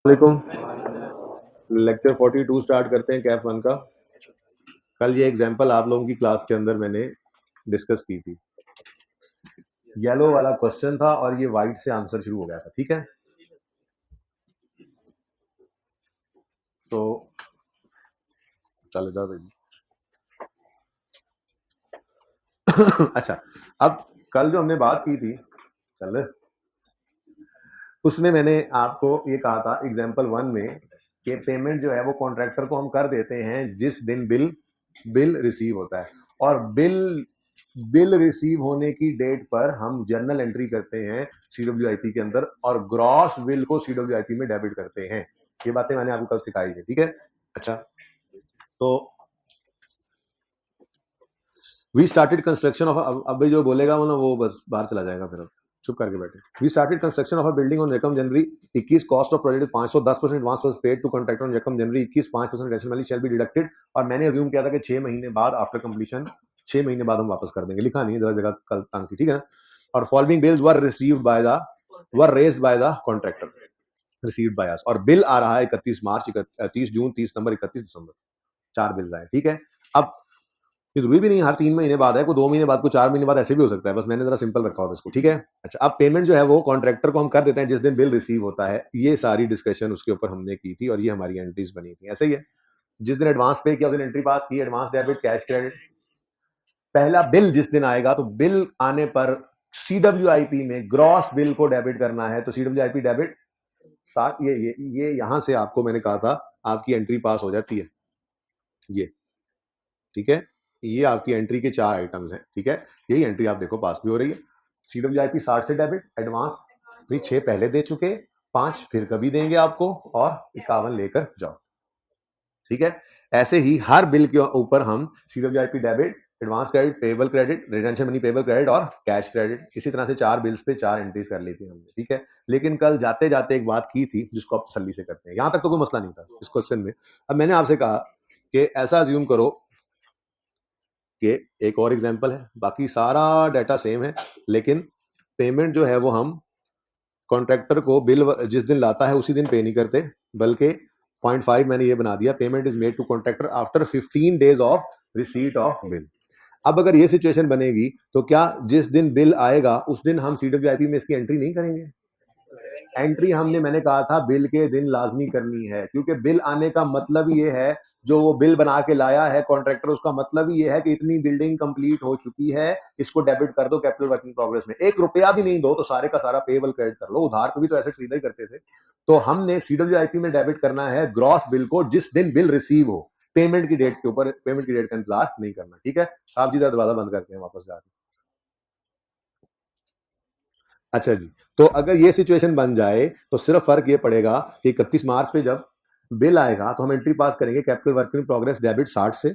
वालेकुम। Lecture 42 start करते हैं कैफ 1 का। कल ये एग्जांपल आप लोगों की क्लास के अंदर मैंने डिस्कस की थी। येलो वाला क्वेश्चन था और ये व्हाइट से आंसर शुरू हो गया था, ठीक है। तो चलो जाओ बेबी। अच्छा, अब कल जो हमने बात की थी कल, उसमें मैंने आपको ये कहा था एग्जांपल 1 में कि पेमेंट जो है वो कॉन्ट्रैक्टर को हम कर देते हैं जिस दिन बिल रिसीव होता है, और बिल रिसीव होने की डेट पर हम जर्नल एंट्री करते हैं सीडब्ल्यूआईपी के अंदर और ग्रॉस बिल को सीडब्ल्यूआईपी में डेबिट करते हैं। ये बातें मैंने आपको कल सिखाई थी, ठीक है। अच्छा, तो वी स्टार्टेड कंस्ट्रक्शन ऑफ, अब जो बोलेगा वो ना वो बस बाहर चला जाएगा, फिर अब चुप करके बैठे। We started construction of a building on रकम January 21, cost of project 510% advance was paid to contractor on रकम January 21, 5% rationally shall be deducted. और मैंने अज्यूम किया था कि 6 महीने बाद आफ्टर कंप्लीशन 6 महीने बाद हम वापस कर देंगे, लिखा नहीं जरा जगह कल तंग थी, ठीक है। और following bills were received by the were raised by the contractor received by us, और बिल आ रहा है 31 मार्च, 30 जून, 30 नवंबर, 31 दिसंबर, 4 बिल्स आए, ठीक है। अब जरूरी भी नहीं हर 3 महीने बाद है, कोई 2 महीने बाद, कोई 4 महीने बाद, ऐसे भी हो सकता है, बस मैंने जरा सिंपल रखा होता है इसको, ठीक है। अच्छा, अब पेमेंट जो है वो कॉन्ट्रैक्टर को हम कर देते हैं जिस दिन बिल रिसीव होता है। ये सारी डिस्कशन उसके ऊपर हमने की थी और ये हमारी एंट्रीज बनी थी, ऐसे ही है। जिस दिन एडवांस पे किया उस दिन एंट्री पास की, एडवांस डेबिट, कैश क्रेडिट। पहला बिल जिस दिन आएगा तो बिल आने पर सीडब्ल्यूआईपी में ग्रॉस बिल को डेबिट करना है, तो सीडब्ल्यूआईपी डेबिट साथ ये यहां से आपको मैंने कहा था आपकी एंट्री पास हो जाती है, ये ठीक है। ये आपकी एंट्री के 4 आइटम्स हैं, ठीक है। यही एंट्री आप देखो पास भी हो रही है। सीडब्ल्यूआईपी 60 से डेबिट, एडवांस भी 6 पहले दे चुके, 5 फिर कभी देंगे आपको, और 51 लेकर जाओ, ठीक है। ऐसे ही हर बिल के ऊपर हम CWIP debit, advance credit, payable credit, retention money payable credit और कैश क्रेडिट, इसी तरह से 4 बिल्स पे 4 एंट्रीज कर ली थी हमने, ठीक है। लेकिन कल जाते जाते एक बात की थी जिसको आप तसल्ली से करते हैं, यहां तक तो कोई मसला नहीं था इस क्वेश्चन में। अब मैंने आपसे कहा कि ऐसा अज्यूम करो कि एक और एग्जांपल है, बाकी सारा डाटा सेम है, लेकिन पेमेंट जो है वो हम कॉन्ट्रैक्टर को बिल जिस दिन लाता है उसी दिन पे नहीं करते, बल्कि 0.5 मैंने ये बना दिया, payment is made to contractor after 15 days of receipt of bill. अब अगर ये सिचुएशन बनेगी तो क्या जिस दिन बिल आएगा उस दिन हम सीडब्ल्यूआईपी में इसकी एंट्री नहीं करेंगे? एंट्री हमने मैंने कहा था बिल के दिन लाजमी करनी है, क्योंकि बिल आने का मतलब ये है, जो वो बिल बना के लाया है कॉन्ट्रैक्टर, उसका मतलब ही ये है कि इतनी बिल्डिंग कंप्लीट हो चुकी है, इसको डेबिट कर दो कैपिटल वर्किंग प्रोग्रेस में। 1 रुपया भी नहीं दो तो सारे का सारा पेबल क्रेडिट कर लो, उधार पे भी तो ऐसे खरीदा ही करते थे। तो हमने सीडब्ल्यूआईपी में डेबिट करना है ग्रॉस बिल को जिस दिन बिल रिसीव हो, पेमेंट की डेट के ऊपर, पेमेंट की डेट का इंतजार नहीं करना, ठीक है। साहब जी दरवाजा बंद करके हैं वापस जाके। अच्छा जी, तो अगर ये सिचुएशन बन जाए तो सिर्फ फर्क ये पड़ेगा कि 31 मार्च पे जब बिल आएगा तो हम एंट्री पास करेंगे capital work in progress debit 60 से,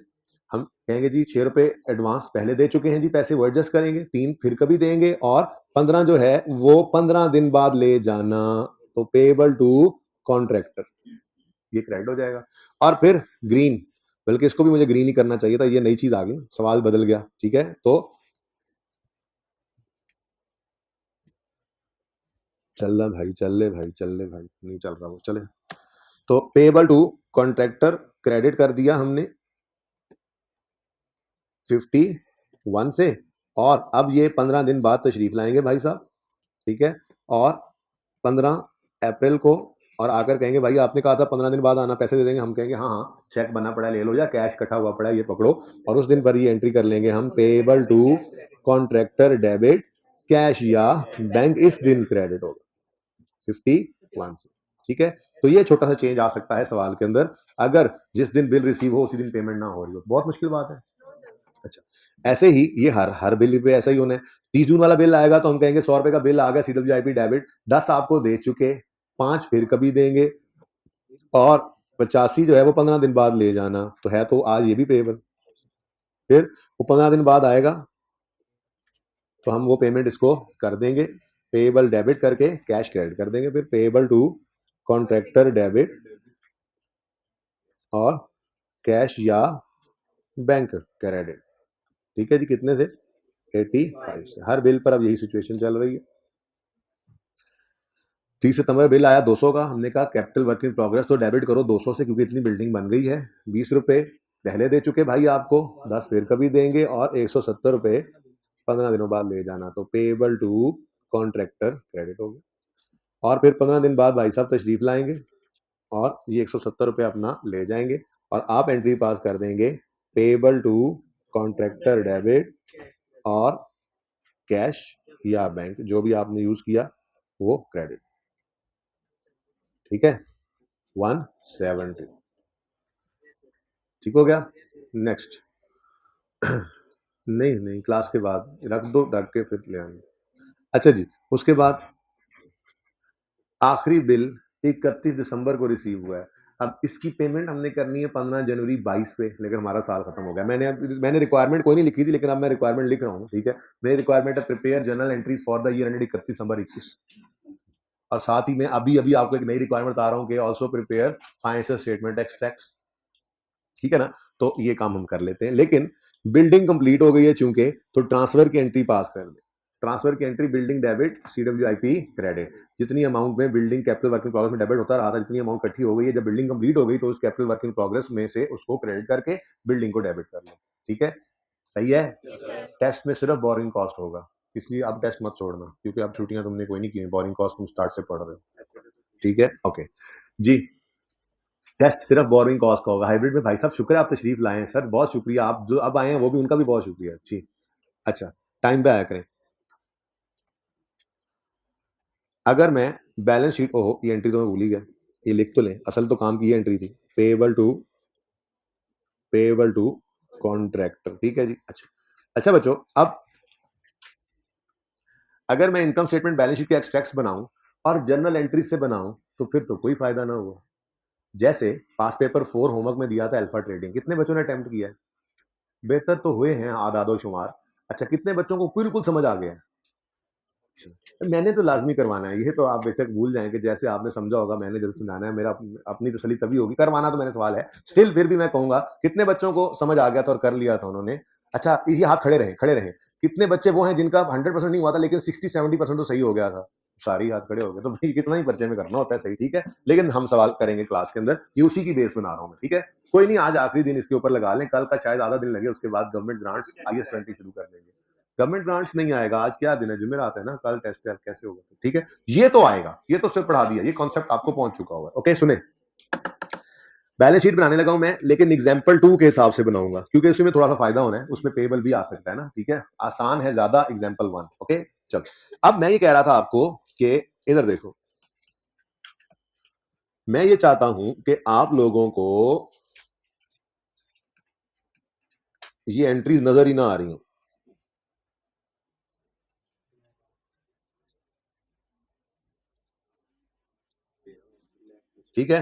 हम कहेंगे जी 6 रुपए एडवांस पहले दे चुके हैं जी, पैसे वो एडजस्ट करेंगे, 3 फिर कभी देंगे, और 15 जो है वो 15 दिन बाद ले जाना, तो पेएबल टू कॉन्ट्रैक्टर, ये क्रेडिट हो जाएगा। और फिर ग्रीन, बल्कि इसको भी मुझे ग्रीन ही करना चाहिए था, ये नई चीज आ गई, सवाल बदल गया, ठीक है। तो चल रहा भाई, चल ले भाई, चल ले भाई, नहीं चल रहा वो, चले। तो पेएबल टू कॉन्ट्रैक्टर क्रेडिट कर दिया हमने 51 से, और अब ये 15 दिन बाद तशरीफ लाएंगे भाई साहब, ठीक है। और 15 अप्रैल को और आकर कहेंगे भाई आपने कहा था 15 दिन बाद आना, पैसे दे देंगे, हम कहेंगे हाँ हाँ चेक बना पड़ा ले लो, या कैश कटा हुआ पड़ा ये पकड़ो, और उस दिन पर ये एंट्री कर लेंगे हम, payable to contractor debit cash या बैंक इस दिन क्रेडिट होगा 51 से, ठीक है। तो ये छोटा सा चेंज आ सकता है सवाल के अंदर, अगर जिस दिन बिल रिसीव हो उसी दिन पेमेंट ना हो रही हो, बहुत मुश्किल बात है। अच्छा, ऐसे ही ये हर बिल पे ऐसा ही होना है। 30 जून वाला बिल आएगा तो हम कहेंगे 100 रुपए का बिल आ गया सीडब्ल्यूआईपी डेबिट, 10 आपको दे चुके, 5 फिर कभी देंगे, और 85 जो है वो 15 दिन बाद ले जाना, तो है तो आज ये भी पेएबल। फिर वो 15 दिन बाद आएगा तो हम वो पेमेंट इसको कर देंगे, पेएबल डेबिट करके कैश क्रेडिट कर देंगे, फिर पेएबल टू कॉन्ट्रैक्टर डेबिट और कैश या बैंक क्रेडिट, ठीक है जी। कितने से? 85 से। हर बिल पर अब यही सिचुएशन चल रही है। 30 सितंबर बिल आया 200 का, हमने कहा कैपिटल वर्क इन प्रोग्रेस तो डेबिट करो 200 से, क्योंकि इतनी बिल्डिंग बन गई है। 20 रुपए पहले दे चुके भाई आपको, 10 फिर कभी देंगे, और 170 रुपए 15 दिनों बाद ले जाना, तो पेएबल टू कॉन्ट्रैक्टर क्रेडिट हो गया। और फिर 15 दिन बाद भाई साहब तशरीफ लाएंगे और ये 170 रुपए अपना ले जाएंगे, और आप एंट्री पास कर देंगे पेएबल टू कॉन्ट्रैक्टर डेबिट, और कैश या बैंक जो भी आपने यूज किया वो क्रेडिट। ठीक है, 170। ठीक हो गया। नेक्स्ट। नहीं नहीं, क्लास के बाद रख दो, ढक के फिर ले आएंगे। अच्छा जी, उसके बाद आखिरी बिल 31 दिसंबर को रिसीव हुआ है। अब इसकी पेमेंट हमने करनी है 15 जनवरी 22 पे, लेकिन हमारा साल खत्म हो गया। मैंने रिक्वायरमेंट कोई नहीं लिखी थी, लेकिन अब मैं रिक्वायरमेंट लिख रहा हूँ। ठीक है, मेरी रिक्वायरमेंट है prepare journal entries for the year ended 31 दिसंबर 21, और साथ ही में अभी अभी आपको एक नई रिक्वायरमेंट बता रहा हूँ कि also prepare financial statement extracts. ठीक है ना, तो ये काम हम कर लेते हैं, लेकिन बिल्डिंग कंप्लीट हो गई है चूंकि, तो ट्रांसफर की एंट्री पास कर दे। ट्रांसफर की entry building debit CWIP credit, जितनी अमाउंट में building capital work in progress में डेबिट होता रहा था, जितनी अमाउंट इकट्ठी हो गई है, जब बिल्डिंग कंप्लीट हो गई तो उस कैपिटल वर्क इन प्रोग्रेस में से उसको क्रेडिट करके बिल्डिंग को डेबिट कर लो। ठीक है, सही है। टेस्ट में सिर्फ बोरिंग कॉस्ट होगा, इसलिए अब टेस्ट मत छोड़ना, क्योंकि अब छुट्टियां तुमने कोई नहीं की, बोरिंग कॉस्ट तुम स्टार्ट से पढ़ रहे हो। ठीक है, ओके जी। टेस्ट सिर्फ बोरिंग कॉस्ट का होगा। हाइब्रिड में भाई साहब शुक्र है आप तशरीफ लाए हैं सर, बहुत शुक्रिया। आप जो अब आए हैं वो भी, उनका भी बहुत शुक्रिया जी। अच्छा, टाइम पे आया करें। अगर मैं बैलेंस शीट, ओहो ये एंट्री तो मैं भूल ही गया, ये लिख तो लें, असल तो काम की ये एंट्री थी, पेएबल टू कॉन्ट्रैक्टर। ठीक है जी। अच्छा अच्छा बच्चों, अब अगर मैं इनकम स्टेटमेंट बैलेंस शीट के एक्सट्रैक्ट्स बनाऊं और जर्नल एंट्रीज से बनाऊं, तो फिर तो कोई फायदा ना हुआ। जैसे पास पेपर 4 होमवर्क में दिया था अल्फा ट्रेडिंग, कितने बच्चों ने अटेम्प्ट किया है? बेहतर तो हुए हैं आदादो शुमार। अच्छा, कितने बच्चों को बिल्कुल समझ आ गया है? मैंने तो लाजमी करवाना है, ये तो आप बेशक भूल जाएं कि जैसे आपने समझा होगा मैंने जैसे समझाना है, मेरा अपनी तसल्ली तभी होगी, करवाना तो मैंने सवाल है। स्टिल फिर भी मैं कहूंगा, कितने बच्चों को समझ आ गया था और कर लिया था उन्होंने? अच्छा, ये हाथ खड़े रहे, खड़े रहे। कितने बच्चे वो हैं जिनका 100% नहीं हुआ था, लेकिन 60-70% तो सही हो गया था? सारी हाथ खड़े हो गए, तो भाई कितना ही पर्चे में करना होता है सही। ठीक है, लेकिन हम सवाल करेंगे क्लास के अंदर, ये उसी की बेस बना रहा हूँ मैं। ठीक है, कोई नहीं, आज आखिरी दिन इसके ऊपर लगा लें, कल का शायद आधा दिन लगे, उसके बाद गवर्नमेंट ग्रांट्स IS-20 शुरू कर देंगे। गवर्नमेंट ग्रांट्स नहीं आएगा, आज क्या दिन है, जुमेरात है ना, कल टेस्ट है, कैसे होगा? ठीक है, ये तो आएगा, ये तो सिर्फ पढ़ा दिया, ये कॉन्सेप्ट आपको पहुंच चुका होगा। ओके, सुने, बैलेंस शीट बनाने लगा हूं मैं, लेकिन एग्जाम्पल 2 के हिसाब से बनाऊंगा, क्योंकि उसमें थोड़ा सा फायदा होना है, उसमें पेबल भी आ सकता है ना। ठीक है, आसान है ज्यादा एग्जाम्पल 1। ओके चल, अब मैं ये कह रहा था आपको कि इधर देखो, मैं ये चाहता हूं कि आप लोगों को ये एंट्रीज नजर ही ना आ रही हो। ठीक है,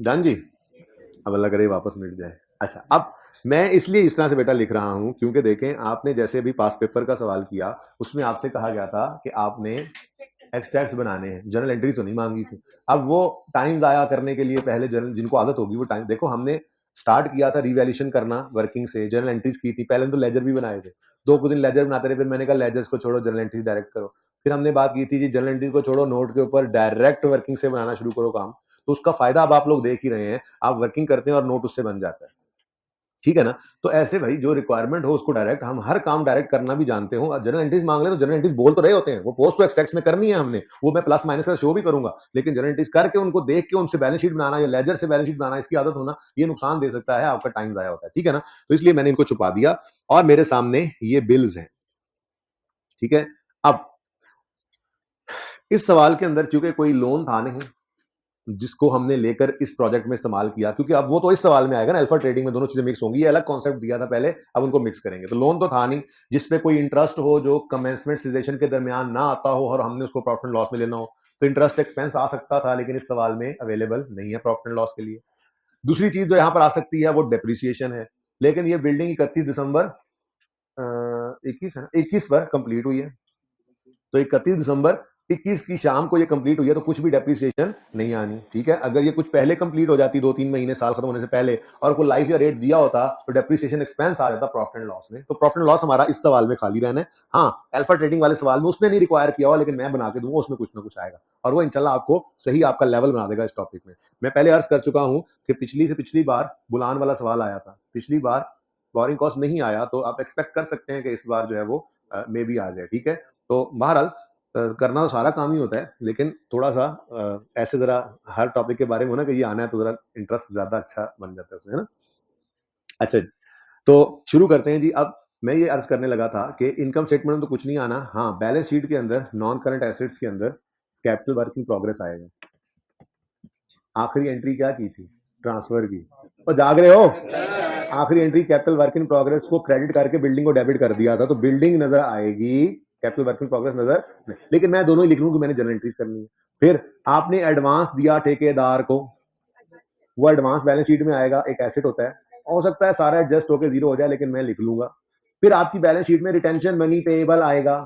डन जी। अब अल्लाह करे वापस मिट जाए। अच्छा, अब मैं इसलिए इस तरह से बेटा लिख रहा हूं, क्योंकि देखें आपने जैसे अभी पास पेपर का सवाल किया, उसमें आपसे कहा गया था कि आपने एक्सट्रैक्ट्स बनाने हैं, जर्नल एंट्री तो नहीं मांगी थी। अब वो टाइम जाया करने के लिए पहले जर्नल, जिनको आदत होगी वो टाइम, देखो हमने स्टार्ट किया था रिवैल्यूएशन करना वर्किंग से, जर्नल एंट्रीज की थी, पहले तो लेजर भी बनाए थे, 2 दिन लेजर बनाते रहे, फिर मैंने कहा लेजर्स को छोड़ो, जर्नल एंट्रीज डायरेक्ट करो। फिर हमने बात की थी जी जर्नल एंट्रीज को छोड़ो, नोट के ऊपर डायरेक्ट वर्किंग से बनाना शुरू करो काम। तो उसका फायदा अब आप लोग देख ही रहे हैं, आप वर्किंग करते हैं और नोट उससे बन जाता है। ठीक है ना, तो ऐसे भाई जो रिक्वायरमेंट हो उसको डायरेक्ट, हम हर काम डायरेक्ट करना भी जानते हो। जनरल एंट्रीज मांग ले तो जनरल एंट्रीज बोल तो रहे होते हैं, वो पोस्ट तो एक्सट्रैक्ट्स में करनी है हमने, वो मैं प्लस माइनस का शो भी करूंगा, लेकिन जनरल एंट्रीज करके उनको देख के उनसे बैलेंस शीट बनाना या लेजर से बैलेंस शीट बनाना, इसकी आदत होना ये नुकसान दे सकता है, आपका टाइम जाया होता है। ठीक है ना, तो इसलिए मैंने इनको छुपा दिया, और मेरे सामने ये बिल्स हैं। ठीक है, अब इस सवाल के अंदर चूंकि कोई लोन था नहीं जिसको हमने लेकर इस प्रोजेक्ट में इस्तेमाल किया, क्योंकि अब वो तो इस सवाल में आएगा ना, अल्फा ट्रेडिंग में दोनों चीजें मिक्स होंगी, ये अलग कॉन्सेप्ट दिया था पहले, अब उनको मिक्स करेंगे। तो लोन तो था नहीं जिसपे कोई इंटरेस्ट हो, जो कमेंसमेंट सीजेशन के दरमियान ना आता हो और हमने उसको प्रॉफिट एंड लॉस में लेना हो, तो इंटरेस्ट एक्सपेंस आ सकता था, लेकिन इस सवाल में अवेलेबल नहीं है प्रॉफिट एंड लॉस के लिए। दूसरी चीज जो यहाँ पर आ सकती है वो डेप्रिसिएशन है, लेकिन ये बिल्डिंग 31 दिसंबर 21 है ना, 21 पर कंप्लीट हुई है, तो 31 दिसंबर 21 की शाम को ये कंप्लीट हुई है तो कुछ भी डेप्रिसिएशन नहीं आनी, ठीक है। अगर ये कुछ पहले कंप्लीट हो जाती 2-3 महीने साल खत्म होने से पहले और कोई लाइफ या रेट दिया होता तो डेप्रिसिएशन एक्सपेंस आ जाता प्रॉफिट एंड लॉस में। तो प्रॉफिट एंड लॉस हमारा इस सवाल में खाली रहना है। हाँ, अल्फा ट्रेडिंग वाले सवाल में उसने नहीं रिक्वायर किया हुआ, लेकिन मैं बना के दूंगा, उसमें कुछ ना कुछ आएगा और वो इंशाल्लाह आपको सही आपका लेवल बना देगा इस टॉपिक में। मैं पहले अर्ज कर चुका हूं कि पिछली से पिछली बार बुलान वाला सवाल आया था, पिछली बार बोरिंग कॉस्ट नहीं आया, तो आप एक्सपेक्ट कर सकते हैं कि इस बार जो है वो मे भी आ जाए, ठीक है। तो बहरहाल करना तो सारा काम ही होता है, लेकिन थोड़ा सा ऐसे जरा हर टॉपिक के बारे में हो ना कि ये आना है तो जरा इंटरेस्ट ज्यादा अच्छा बन जाता है उसमें, है ना। अच्छा जी, तो शुरू करते हैं जी। अब मैं ये अर्ज करने लगा था कि इनकम स्टेटमेंट में तो कुछ नहीं आना, हाँ बैलेंस शीट के अंदर नॉन करंट एसेट्स के अंदर कैपिटल वर्क इन प्रोग्रेस आएगा। आखिरी एंट्री क्या की थी? ट्रांसफर की। और जाग रहे हो? आखिरी entry capital work in progress को क्रेडिट करके बिल्डिंग को डेबिट कर दिया था, तो बिल्डिंग नजर आएगी, कैपिटल वर्क इन प्रोग्रेस नजर नहीं। लेकिन मैं दोनों ही लिख लूं कि मैंने जनरल एंट्रीज करनी है। फिर आपने एडवांस दिया ठेकेदार को, वो एडवांस बैलेंस शीट में आएगा, एक एसेट होता है। हो सकता है सारा एडजस्ट होकर जीरो हो जाए, लेकिन मैं लिख लूंगा। फिर आपकी बैलेंस शीट में रिटेंशन मनी पेएबल आएगा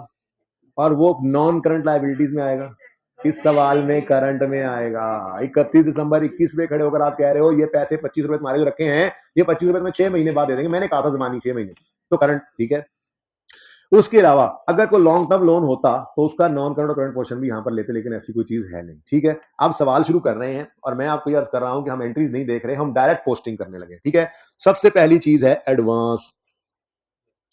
और वो नॉन करंट लायबिलिटीज में आएगा। इस सवाल में करंट में आएगा। 31 दिसंबर 21 में खड़े होकर आप कह रहे हो ये पैसे 25 रुपए तुम्हारे जो रखे हैं, ये 25 रुपए तुम्हें 6 महीने बाद दे देंगे, मैंने कहा था जमानी 6 महीने, तो करंट, ठीक है। उसके अलावा अगर कोई लॉन्ग टर्म लोन होता तो उसका नॉन करंट और करंट पोर्शन भी यहां पर लेते, लेकिन ऐसी कोई चीज है नहीं, ठीक है। अब सवाल शुरू कर रहे हैं और मैं आपको अर्ज कर रहा हूं कि हम एंट्रीज नहीं देख रहे, हम डायरेक्ट पोस्टिंग करने लगे, ठीक है। सबसे पहली चीज है एडवांस,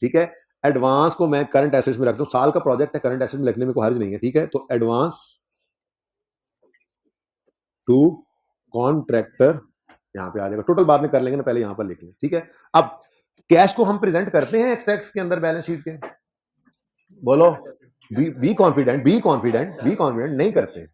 ठीक है। एडवांस को मैं करंट एसेट्स में रखता हूं, साल का प्रोजेक्ट है, करंट एसेट में लिखने में कोई हर्ज नहीं है, ठीक है। तो एडवांस टू कॉन्ट्रैक्टर यहां पे आ जाएगा, टोटल बाद में कर लेंगे ना, पहले यहां पर लिख लें, ठीक है। अब कैश को हम प्रेजेंट करते हैं एक्सट्रैक्ट्स के अंदर बैलेंस शीट के, बोलो। Be confident, be confident, be confident. नहीं करते,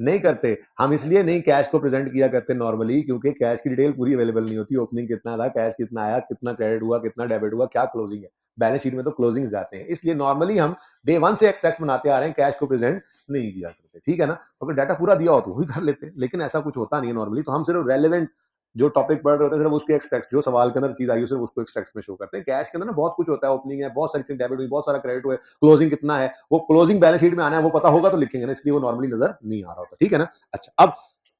नहीं करते हम, इसलिए नहीं कैश को प्रेजेंट किया करते नॉर्मली, क्योंकि कैश की डिटेल पूरी अवेलेबल नहीं होती। ओपनिंग कितना था, कैश कितना आया, कितना क्रेडिट हुआ, कितना डेबिट हुआ, क्या क्लोजिंग है। बैलेंस शीट में तो क्लोजिंग जाते हैं, इसलिए नॉर्मली हम डे 1 से एक्सट्रैक्ट्स बनाते आ रहे हैं, कैश को प्रेजेंट नहीं किया करते, ठीक है ना। अगर डाटा पूरा दिया हो तो वही कर लेते हैं, लेकिन ऐसा कुछ होता नहीं है नॉर्मली। तो हम सिर्फ रेलेवेंट जो टॉपिक पढ़ रहे होते हैं सिर्फ उसके एक्सट्रैक्ट्स, जो सवाल के अंदर चीज आई है सिर्फ उसको एक्सट्रैक्ट्स में शो करते हैं। कैश के अंदर ना बहुत कुछ होता है, ओपनिंग है, बहुत सारी चीज डेबिट हुई, बहुत सारा क्रेडिट हुआ, क्लोजिंग कितना है, वो क्लोजिंग बैलेंस शीट में आना है, वो पता होगा तो लिखेंगे ना, इसलिए वो नॉर्मली नजर नहीं आ रहा होता, ठीक है ना। अच्छा, अब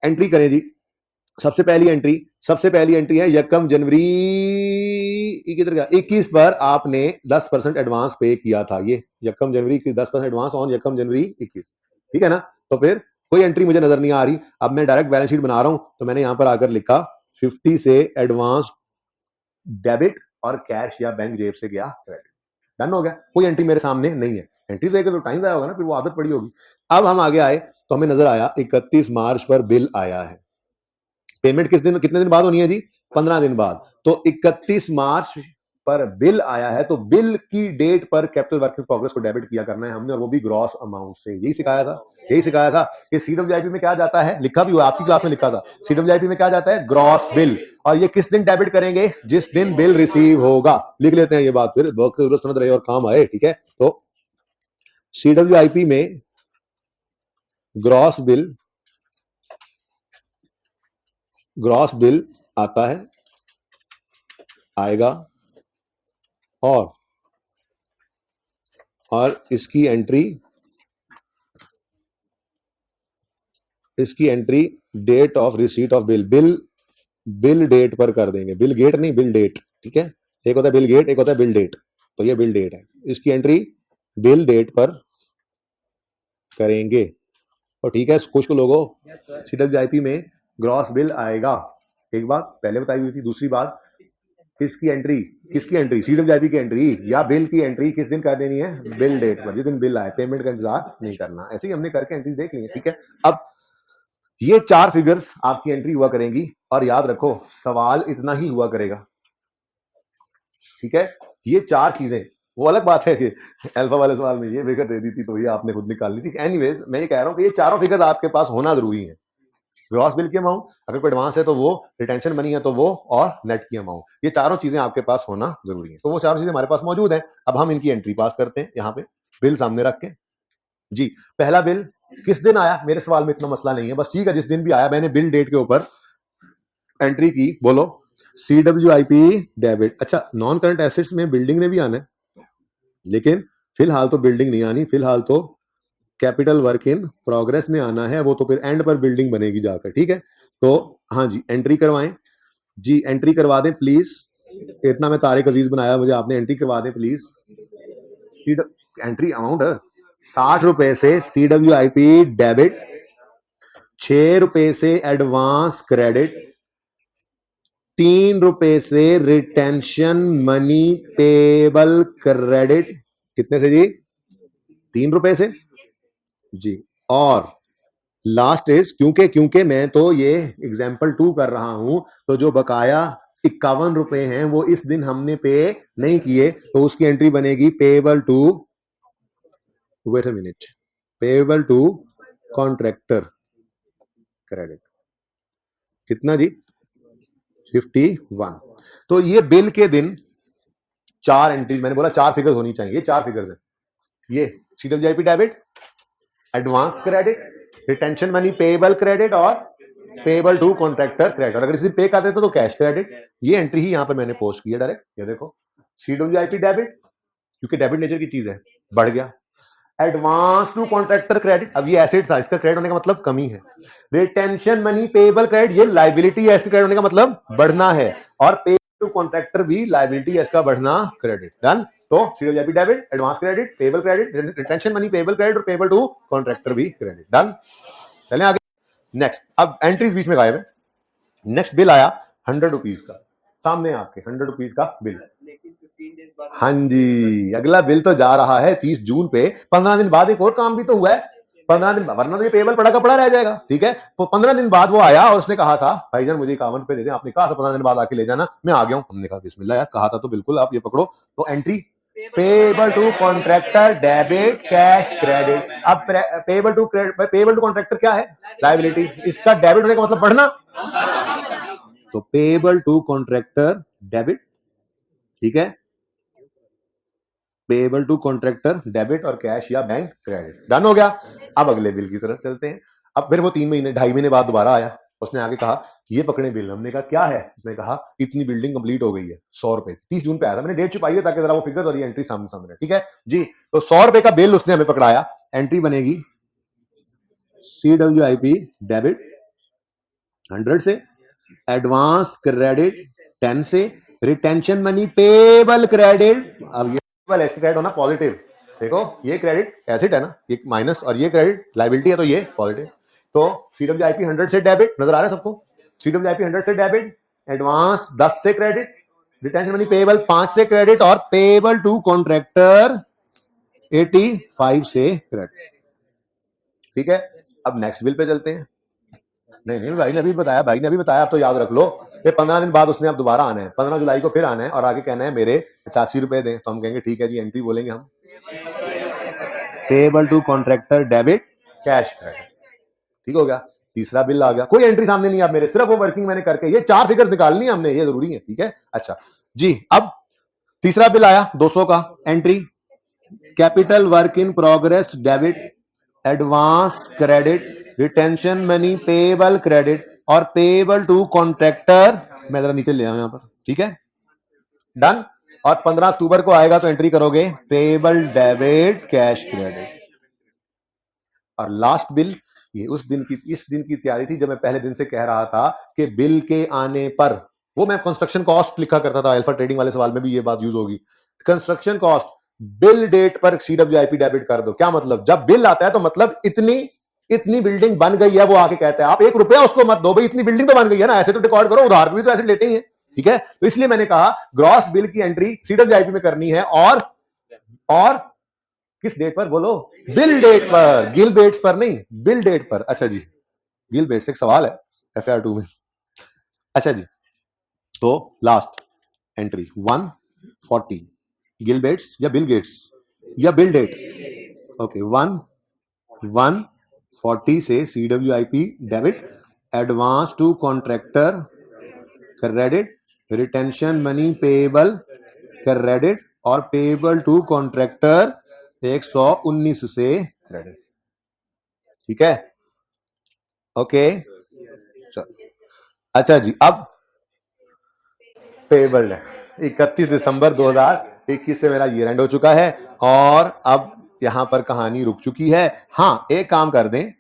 एंट्री करें जी। सबसे पहली एंट्री है यकम जनवरी किधर गया, 21 पर आपने 10% एडवांस पे किया था। ये यकम जनवरी की 10% एडवांस ऑन यकम जनवरी 21, ठीक है ना। तो फिर कोई एंट्री मुझे नजर नहीं आ रही। अब मैं डायरेक्ट बैलेंस शीट बना रहा हूं, तो मैंने यहां पर आकर लिखा 50 से एडवांस डेबिट और कैश या बैंक जेब से गया क्रेडिट, डन हो गया। कोई एंट्री मेरे सामने नहीं है। एंट्री देकर तो टाइम जाया होगा ना, फिर वो आदत पड़ी होगी। अब हम आगे आए तो हमें नजर आया 31 मार्च पर बिल आया है। पेमेंट किस दिन, कितने दिन बाद होनी है जी? 15 दिन बाद। तो 31 मार्च पर बिल आया है, तो बिल की डेट पर कैपिटल वर्क इन प्रोग्रेस को डेबिट किया करना है हमने, और वो भी ग्रॉस अमाउंट से। यही सिखाया था, यही सिखाया था कि सीडब्ल्यूआईपी में क्या जाता है, लिखा भी हुआ आपकी क्लास में, लिखा था सीडब्ल्यूआईपी में क्या जाता है, ग्रॉस बिल। और ये किस दिन डेबिट करेंगे? जिस दिन बिल रिसीव होगा। लिख लेते हैं ये बात, फिर वक्त की जरूरत समझ रहे और काम आए, ठीक है। तो सीडब्ल्यूआईपी में ग्रॉस बिल आता है, आएगा, और इसकी entry date of receipt of bill date पर कर देंगे। बिल गेट नहीं, बिल डेट, ठीक है। एक होता है बिल गेट, एक होता है बिल डेट, तो ये बिल डेट है, इसकी एंट्री बिल डेट पर करेंगे। और ठीक है, कुछ लोगों सीडब्ल्यूआईपी में ग्रॉस बिल आएगा, एक बात पहले बताई हुई थी। दूसरी बात, किसकी एंट्री, सीडब्ल्यूआईपी की एंट्री या बिल की एंट्री किस दिन कर देनी है? बिल डेट पर, जिस दिन बिल आए। पेमेंट का इंतजार नहीं करना। ऐसे ही हमने करके एंट्रीज देख ली है, ठीक है। अब ये 4 फिगर्स आपकी एंट्री हुआ करेंगी, और याद रखो सवाल इतना ही हुआ करेगा, ठीक है। ये 4 चीजें, वो अलग बात है कि अल्फा वाले सवाल में ये फिगर दे दी थी तो ये आपने खुद निकालनी थी। एनीवेज मैं ये कह रहा हूं कि ये चारों फिगर्स आपके पास होना जरूरी है। ग्रॉस बिल की अमाउंट, अगर कोई एडवांस है तो वो, रिटेंशन मनी है तो वो, और नेट की अमाउंट, ये चारों चीजें आपके पास होना जरूरी है। तो वो चारों चीजें हमारे पास मौजूद है। अब हम इनकी एंट्री पास करते हैं यहाँ पे, बिल सामने रख के जी। पहला बिल किस दिन आया, मेरे सवाल में इतना मसला नहीं है, बस ठीक है जिस दिन भी आया मैंने बिल डेट के ऊपर एंट्री की। बोलो, सीडब्ल्यूआईपी डेबिट। अच्छा, नॉन करंट एसेट्स में बिल्डिंग ने भी आना है, लेकिन फिलहाल तो बिल्डिंग नहीं आनी, फिलहाल तो कैपिटल वर्क इन प्रोग्रेस में आना है, वो तो फिर एंड पर बिल्डिंग बनेगी जाकर, ठीक है। तो हाँ जी, एंट्री करवाएं जी, एंट्री करवा दें प्लीज। इतना मैं तारिक अजीज बनाया, मुझे आपने एंट्री करवा दें प्लीज। एंट्री अमाउंट 60 रुपए से CWIP डेबिट, 6 रुपए से एडवांस क्रेडिट, 3 रुपए से रिटेंशन मनी पेबल क्रेडिट। कितने से जी? 3 रुपए से जी। और लास्ट इज, क्योंकि मैं तो ये एग्जाम्पल 2 कर रहा हूं, तो जो बकाया 51 रुपए हैं वो इस दिन हमने पे नहीं किए, तो उसकी एंट्री बनेगी payable to, wait a minute, payable to contractor credit. कितना जी? 51। तो ये बिल के दिन 4 एंट्रीज, मैंने बोला 4 फिगर्स होनी चाहिए, ये 4 फिगर्स है। ये CWIP debit, advance credit, retention money payable credit और पेबल टू कॉन्ट्रैक्टर क्रेडिट। और अगर इसी पे कर देते तो कैश क्रेडिट। ये एंट्री ही यहां पर मैंने पोस्ट की है डायरेक्ट, ये देखो CWIP डेबिट, क्योंकि डेबिट नेचर की चीज है, बढ़ गया। एडवांस टू कॉन्ट्रैक्टर क्रेडिट, अब ये एसेट था, इसका क्रेडिट होने का मतलब कमी है। रिटेंशन मनी पेबल क्रेडिट, ये लायबिलिटी है, इसका क्रेडिट होने का मतलब बढ़ना है। और पे टू कॉन्ट्रैक्टर भी लायबिलिटी है, इसका बढ़ना क्रेडिट। डन। तो CWIP debit, advance credit, payable credit, retention money payable credit और पेबल टू कॉन्ट्रैक्टर भी क्रेडिट। डन। चलें आगे। नेक्स्ट, अब एंट्रीज बीच में गायब है। नेक्स्ट बिल आया 100 रुपीज का, सामने आपके 100 रुपीज का बिल। हाँ जी, अगला बिल तो जा रहा है 30 जून पे। 15 दिन बाद एक और काम भी तो हुआ है, 15 दिन, वरना तो ये पेबल पड़ा का पड़ा रह जाएगा, ठीक है। तो 15 दिन बाद वो आया और उसने कहा था भाईजान मुझे 51 रुपए दे दें। आपने कहा था 15 दिन बाद आके ले जाना, मैं आ गया हूं। हमने कहा बिस्मिल्लाह यार, कहा था तो बिल्कुल, आप ये पकड़ो। तो entry payable to contractor debit cash credit. अब पेबल टू कॉन्ट्रैक्टर क्या है? लायबिलिटी। इसका डेबिट होने का मतलब बढ़ना, तो पेबल टू कॉन्ट्रैक्टर डेबिट, ठीक है, पेबल टू कॉन्ट्रैक्टर डेबिट और कैश या बैंक क्रेडिट। डन हो गया। अब अगले बिल की तरफ चलते हैं। अब फिर वो 3 महीने 2.5 महीने बाद दोबारा आया, उसने आगे कहा ये पकड़े बिल। हमने कहा क्या है? उसने कहा इतनी बिल्डिंग कंप्लीट हो गई है, 100 रुपए। 30 जून पे आया था, मैंने डेट छुपाई है ताकि जरा वो फिगर्स और ये एंट्री सामने सामने, ठीक है जी। तो 100 रुपए का बिल उसने हमें पकड़ाया। एंट्री बनेगी CWIP डेबिट 100 से, एडवांस क्रेडिट 10 से, रिटेंशन मनी पेबल क्रेडिट। अब ये क्रेडिट होना पॉजिटिव, देखो ये क्रेडिट एसेट है ना, ये माइनस, और ये क्रेडिट लायबिलिटी है, तो ये पॉजिटिव। तो CWIP 100 से डेबिट, नजर आ रहा है सबको? CWIP 100 से डेबिट, एडवांस 10 से क्रेडिट, रिटेंशन मनी पेबल 5 से क्रेडिट और पेबल टू कॉन्ट्रैक्टर 85 से क्रेडिट, ठीक है। अब नेक्स्ट बिल पे चलते हैं। नहीं भाई ने अभी बताया, आप तो याद रख लो। ये 15 दिन बाद उसने अब दोबारा आना है, 15 जुलाई को फिर आना है और आगे कहना है मेरे 85 रुपए दें। तो हम कहेंगे ठीक है जी, एंट्री बोलेंगे हम payable to contractor debit cash credit, ठीक हो गया। तीसरा बिल आ गया, कोई एंट्री सामने नहीं आप मेरे, सिर्फ वो वर्किंग मैंने करके ये 4 फिगर्स निकालनी है हमने, ये जरूरी है, ठीक है। अच्छा जी, अब तीसरा बिल आया 200 का। Entry capital work in progress debit, advance credit, retention money payable credit और पेबल टू कॉन्ट्रैक्टर। मैं जरा नीचे ले आऊं यहां पर, ठीक है। डन। और 15 अक्टूबर को आएगा तो एंट्री करोगे पेबल डेबिट कैश क्रेडिट। और लास्ट बिल, ये उस दिन की, इस दिन की तैयारी थी जब मैं पहले दिन से कह रहा था कि बिल के आने पर, वो मैं कंस्ट्रक्शन कॉस्ट लिखा करता था, अल्फा ट्रेडिंग वाले सवाल में भी ये बात यूज होगी। कंस्ट्रक्शन कॉस्ट बिल डेट पर CWIP डेबिट कर दो। क्या मतलब? जब बिल आता है तो मतलब इतनी बिल्डिंग बन गई है, वो आके कहता है आप 1 रुपया उसको मत दो भाई, इतनी बिल्डिंग तो बन गई है ना, ऐसे तो रिकॉर्ड करो, उधार भी तो ऐसे लेते ही है, ठीक है। तो इसलिए मैंने कहा ग्रॉस बिल की एंट्री CWIP में करनी है, और किस डेट पर बोलो? बिल डेट पर, गिल बेट्स पर नहीं, बिल डेट पर। अच्छा जी, गिल बेट्स एक सवाल है FR2 में। अच्छा जी, तो लास्ट एंट्री 140, गिल बेट्स या बिल गेट्स या बिल डेट, ओके। 140 से CWIP debit, advance to contractor credit, retention money payable credit और पेबल टू कॉन्ट्रैक्टर 119 से क्रेडिट, ठीक है, ओके। अच्छा जी, अब पेबल है 31 दिसंबर 2021 से मेरा ईयर एंड हो चुका है, और अब यहां पर कहानी रुक चुकी है। हाँ, एक काम कर दें,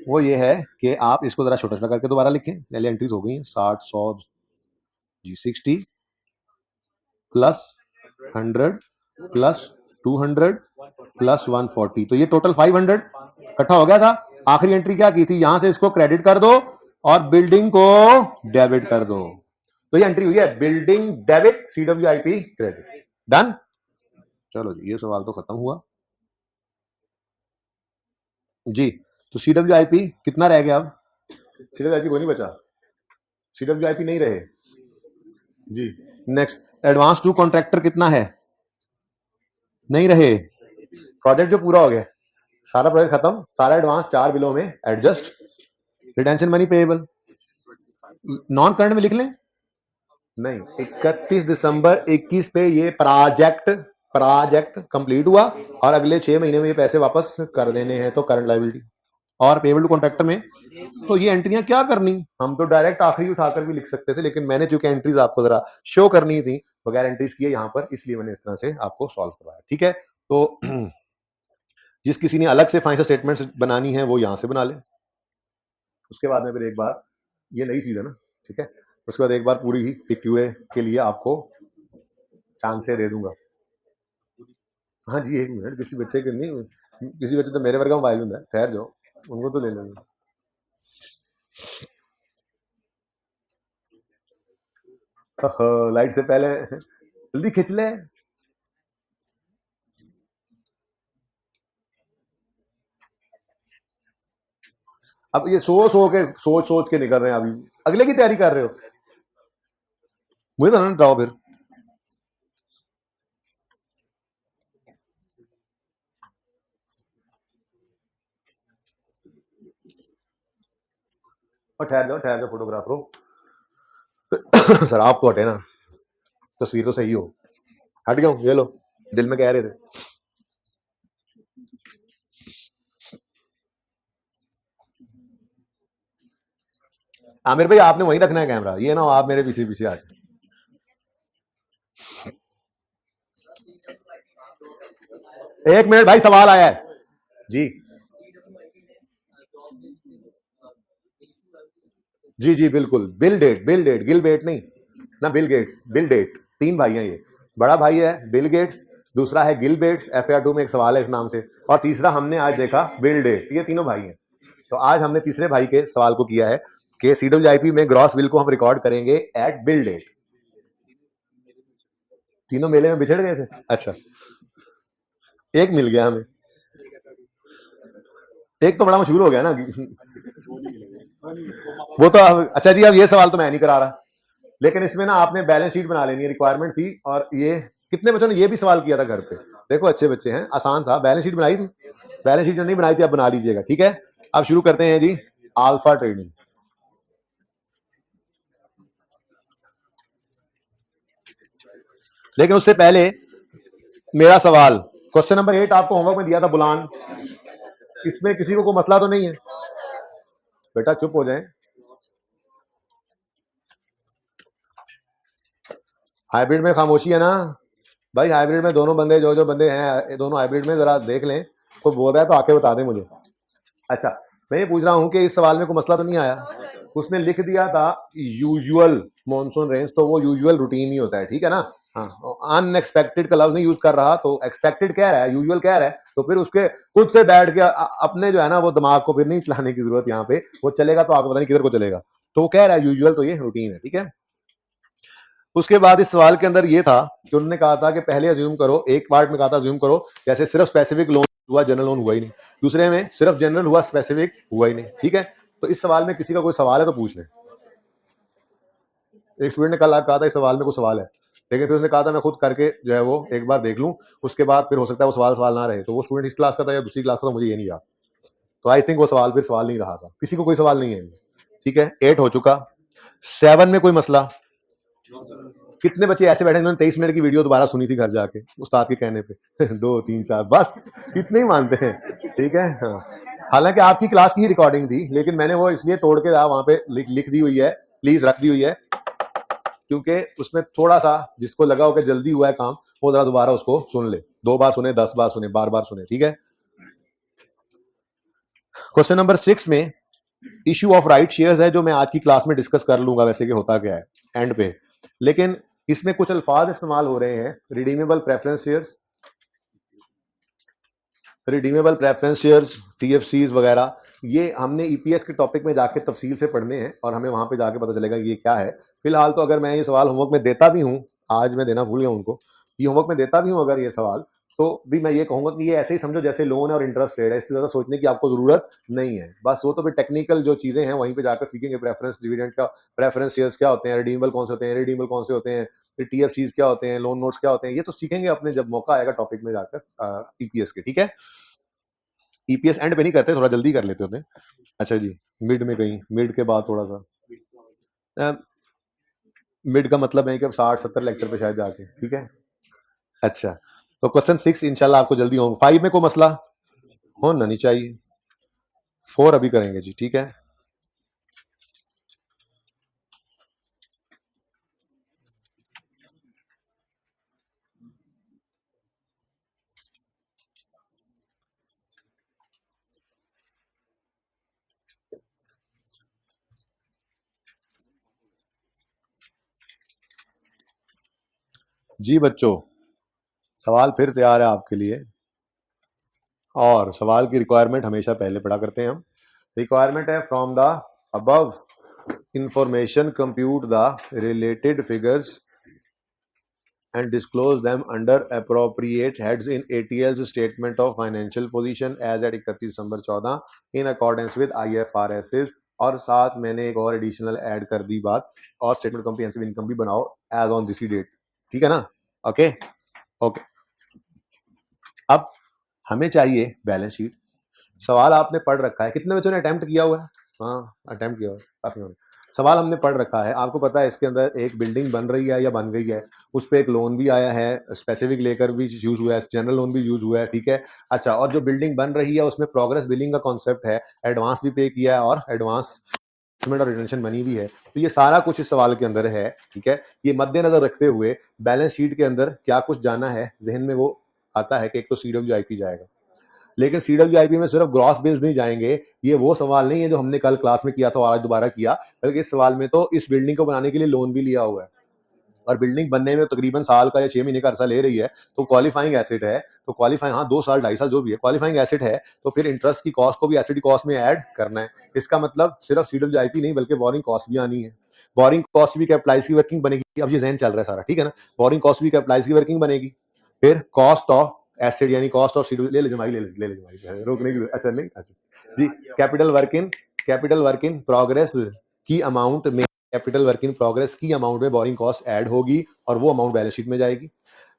वो ये है कि आप इसको जरा छोटा छोटा करके दोबारा लिखें। पहले एंट्रीज हो गई हैं 60 100 G60 प्लस 100 प्लस 200 प्लस 140, तो ये टोटल 500 इकट्ठा हो गया था। आखिरी एंट्री क्या की थी, यहां से इसको क्रेडिट कर दो और बिल्डिंग को डेबिट कर दो। तो ये एंट्री हुई है building debit CWIP credit. Done. चलो जी, ये सवाल तो खत्म हुआ जी। तो CWIP कितना रह गया? अब CWIP कोई नहीं बचा, CWIP नहीं रहे जी। नेक्स्ट, एडवांस टू कॉन्ट्रैक्टर कितना है? नहीं रहे। प्रोजेक्ट जो पूरा हो गया, सारा प्रोजेक्ट खत्म, सारा एडवांस 4 बिलों में adjust. Retention money payable non current में लिख लें। नहीं, 31 दिसंबर 21 पे ये प्रोजेक्ट कंप्लीट हुआ और अगले 6 महीने में ये पैसे वापस कर देने हैं, तो करंट लायबिलिटी। और पेएबल टू कॉन्ट्रैक्टर में तो ये एंट्रियां क्या करनी, हम तो डायरेक्ट आखिरी उठाकर भी लिख सकते थे, लेकिन मैंने चूंकि एंट्रीज आपको जरा शो करनी थी बगैर एंट्रीज किए यहाँ पर, इसलिए मैंने इस तरह से आपको सॉल्व करवाया। ठीक है, तो जिस किसी ने अलग से फाइनेंशियल स्टेटमेंट्स बनानी है वो यहां से बना ले। उसके बाद में फिर एक बार, ये नई चीज है ना, ठीक है, उसके बाद एक बार पूरी ही PQA के लिए आपको चांस दे दूंगा। हाँ जी, 1 मिनट, किसी बच्चे के नहीं, किसी बच्चे तो मेरे वर्ग का मोबाइल होता है, ठहर जाओ, उनको तो ले लेंगे। लाइट से पहले जल्दी खिंच ले। अब ये सोच सोच के निकल रहे हैं, अभी अगले की तैयारी कर रहे हो, मुझे तो ना बताओ फिर। और ठहर जाओ फोटोग्राफर हो। सर आप तो हटे ना, तस्वीर तो सही हो। हट गया हूँ, ये लो, दिल में कह रहे थे। आमिर भाई आपने वहीं रखना है कैमरा, ये ना हो आप मेरे पीछे पीछे आ जाए। एक मिनट भाई, सवाल आया है जी। जी जी बिल्कुल, बिल डेट गिल बेट नहीं ना, बिल गेट्स, बिल डेट। 3 भाई हैं ये, बड़ा भाई है बिल गेट्स, दूसरा है गिल बेट्स, FAR2 में एक सवाल है इस नाम से, और तीसरा हमने आज देखा बिल डेट। ये तीनों भाई हैं। तो आज हमने तीसरे भाई के सवाल को किया है कि CWIP में ग्रॉस बिल को हम रिकॉर्ड करेंगे एट बिल डेट। तीनों मेले में बिछड़ गए थे, अच्छा एक मिल गया हमें, एक तो बड़ा मशहूर हो गया ना वो तो अच्छा जी, अब ये सवाल तो मैं नहीं करा रहा, लेकिन इसमें ना आपने बैलेंस शीट बना लेनी है, रिक्वायरमेंट थी। और ये कितने बच्चों ने ये भी सवाल किया था घर पे, देखो अच्छे बच्चे हैं, आसान था। बैलेंस शीट बनाई थी, बैलेंस शीट जो नहीं बनाई थी अब बना लीजिएगा, ठीक है। अब शुरू करते हैं जी, अल्फा ट्रेडिंग। लेकिन उससे पहले मेरा सवाल, क्वेश्चन नंबर 8 आपको होमवर्क में दिया था बुलान, इसमें किसी को कोई मसला तो नहीं है? बेटा चुप हो जाए। हाइब्रिड में खामोशी है ना भाई, हाइब्रिड में दोनों बंदे जो बंदे हैं दोनों हाइब्रिड में, जरा देख लें, कोई बोल रहा है तो आके बता दें मुझे। अच्छा, मैं ये पूछ रहा हूं कि इस सवाल में कोई मसला तो नहीं आया? उसने लिख दिया था यूजुअल मॉनसून रेंज, तो वो यूजुअल रूटीन ही होता है, ठीक है ना। हाँ, अनएक्सपेक्टेड का लफ्ज नहीं यूज कर रहा, तो एक्सपेक्टेड कह रहा है, यूजुअल कह रहा है, तो फिर उसके खुद से बैठ के अपने जो है ना वो दिमाग को फिर नहीं चलाने की जरूरत यहाँ पे, वो चलेगा तो आपको पता नहीं किधर को चलेगा। तो वो कह रहा है यूजुअल, तो ये रूटीन है, ठीक है। उसके बाद इस सवाल के अंदर ये था कि उन्होंने कहा था कि पहले अज्यूम करो, एक पार्ट में कहा था अज्यूम करो जैसे सिर्फ स्पेसिफिक लोन हुआ, जनरल लोन हुआ ही नहीं, दूसरे में सिर्फ जनरल हुआ, स्पेसिफिक हुआ ही नहीं, ठीक है। तो इस सवाल में किसी का कोई सवाल है तो पूछ लें। एक स्टूडेंट ने कल कहा था इस सवाल में कोई सवाल है, लेकिन फिर उसने कहा था मैं खुद करके जो है वो एक बार देख लूं, उसके बाद फिर हो सकता है वो सवाल ना रहे। तो वो स्टूडेंट इस क्लास का था या दूसरी क्लास का था, मुझे ये नहीं याद। तो आई थिंक वो सवाल फिर सवाल नहीं रहा था, किसी को कोई सवाल नहीं है, ठीक है। 8 हो चुका, 7 में कोई मसला? कितने बच्चे ऐसे बैठे जिन्होंने 23 मिनट की वीडियो दोबारा सुनी थी घर जाके उस्ताद के कहने पे 2 3 4 बस इतने ही मानते हैं, ठीक है। हाँ, हालांकि आपकी क्लास की ही रिकॉर्डिंग थी, लेकिन मैंने वो इसलिए तोड़ के वहां पे लिख दी हुई है, प्लीज रख दी हुई है, क्योंकि उसमें थोड़ा सा जिसको लगा हो कि जल्दी हुआ है काम, वो जरा दोबारा उसको सुन ले, 2 बार सुने, 10 बार सुने, बार बार सुने, ठीक है। क्वेश्चन नंबर 6 में इश्यू ऑफ राइट शेयर्स है, जो मैं आज की क्लास में डिस्कस कर लूंगा वैसे कि होता क्या है एंड पे, लेकिन इसमें कुछ अल्फाज इस्तेमाल हो रहे हैं, redeemable preference shares, redeemable preference shares, TFCs वगैरह। ये हमने ईपीएस के टॉपिक में जाके तफसील से पढ़ने हैं और हमें वहां पे जाके पता चलेगा ये क्या है। फिलहाल तो अगर मैं ये सवाल होमवर्क में देता भी हूं, आज मैं देना भूल गया उनको, ये होमवर्क में देता भी हूं अगर ये सवाल, तो भी मैं ये कहूंगा कि ये ऐसे ही समझो जैसे लोन और इंटरेस्ट रेट है, इससे ज्यादा सोचने की आपको जरूरत नहीं है। बस वो तो फिर टेक्निकल जो चीजें हैं वहीं पे जाकर सीखेंगे, प्रेफरेंस डिविडेंड का, प्रेफरेंस शेयर्स क्या होते हैं, रिडीमेबल कौन से होते हैं, रिडीमेबल कौन से होते हैं, फिर टीएफसीज क्या होते हैं, लोन नोट्स क्या होते हैं, ये तो सीखेंगे अपने जब मौका आएगा टॉपिक में जाकर ईपीएस के, ठीक है। ईपीएस एंड पे नहीं करते, थोड़ा जल्दी कर लेते होते हैं। अच्छा जी, मिड में कहीं, मिड के बाद थोड़ा सा, मिड का मतलब है कि अब 60-70 लेक्चर पे शायद जाके, ठीक है। अच्छा, तो क्वेश्चन 6 इंशाल्लाह आपको जल्दी होगा। 5 में कोई मसला होना नहीं चाहिए, 4 अभी करेंगे जी, ठीक है। जी बच्चों, सवाल फिर तैयार है आपके लिए, और सवाल की रिक्वायरमेंट हमेशा पहले पढ़ा करते हैं हम। रिक्वायरमेंट है from the above information compute the related figures and disclose them under appropriate heads in ATL's statement of financial position as at 31 December 14 in accordance with IFRS। और साथ मैंने एक और एडिशनल ऐड कर दी बात, और स्टेटमेंट कॉम्प्रिहेंसिव इनकम भी बनाओ एज ऑन दिस डेट, ठीक है ना। ओके ओके, अब हमें चाहिए बैलेंस शीट। सवाल आपने पढ़ रखा है, कितने बच्चों ने अटेम्प्ट किया हुआ है? हाँ, अटेम्प्ट किया हुआ है काफी होने। सवाल हमने पढ़ रखा है, आपको पता है इसके अंदर एक बिल्डिंग बन रही है या बन गई है, उस पर एक लोन भी आया है, स्पेसिफिक लेकर भी यूज हुआ है, जनरल लोन भी यूज हुआ है, ठीक है। अच्छा, और जो बिल्डिंग बन रही है उसमें प्रोग्रेस बिलिंग का कॉन्सेप्ट है, एडवांस भी पे किया है और एडवांस और रिटेंशन मनी भी है, तो ये सारा कुछ इस सवाल के अंदर है, ठीक है। ये मद्देनजर रखते हुए बैलेंस शीट के अंदर क्या कुछ जाना है जहन में, वो आता है कि एक तो CWIP जाएगा, लेकिन CWIP में सिर्फ ग्रॉस बिल्स नहीं जाएंगे। ये वो सवाल नहीं है जो हमने कल क्लास में किया था और आज दोबारा किया, बल्कि इस सवाल में तो इस बिल्डिंग को बनाने के लिए लोन भी लिया हुआ है, और बिल्डिंग बनने में तकरीबन साल का या 6 महीने का अरसा ले रही है, तो क्वालिफाइंग एसेट है, तो क्वालिफाइंग, हाँ 2 साल 2.5 साल जो भी है, क्वालिफाइंग एसेट है, तो फिर इंटरेस्ट की कॉस्ट को भी एसेट की कॉस्ट में ऐड करना है। इसका मतलब सिर्फ CWIP नहीं बल्कि बोरिंग कॉस्ट भी आनी है, बोरिंग कॉस्ट भी कैपिटलाइज की वर्किंग बनेगी। अब ये जहन चल रहा है सारा, ठीक है ना, बोरिंग कॉस्ट भी कैपिटलाइज की वर्किंग बनेगी, फिर कॉस्ट ऑफ एसिड यानी कॉस्ट ऑफ ले ले भाई, ले ले भाई, रोकने की, अच्छा नहीं, अच्छा जी, कैपिटल वर्क इन प्रोग्रेस की अमाउंट में, कैपिटल वर्क इन प्रोग्रेस की अमाउंट में बोरिंग कॉस्ट ऐड होगी और वो अमाउंट बैलेंस शीट में जाएगी।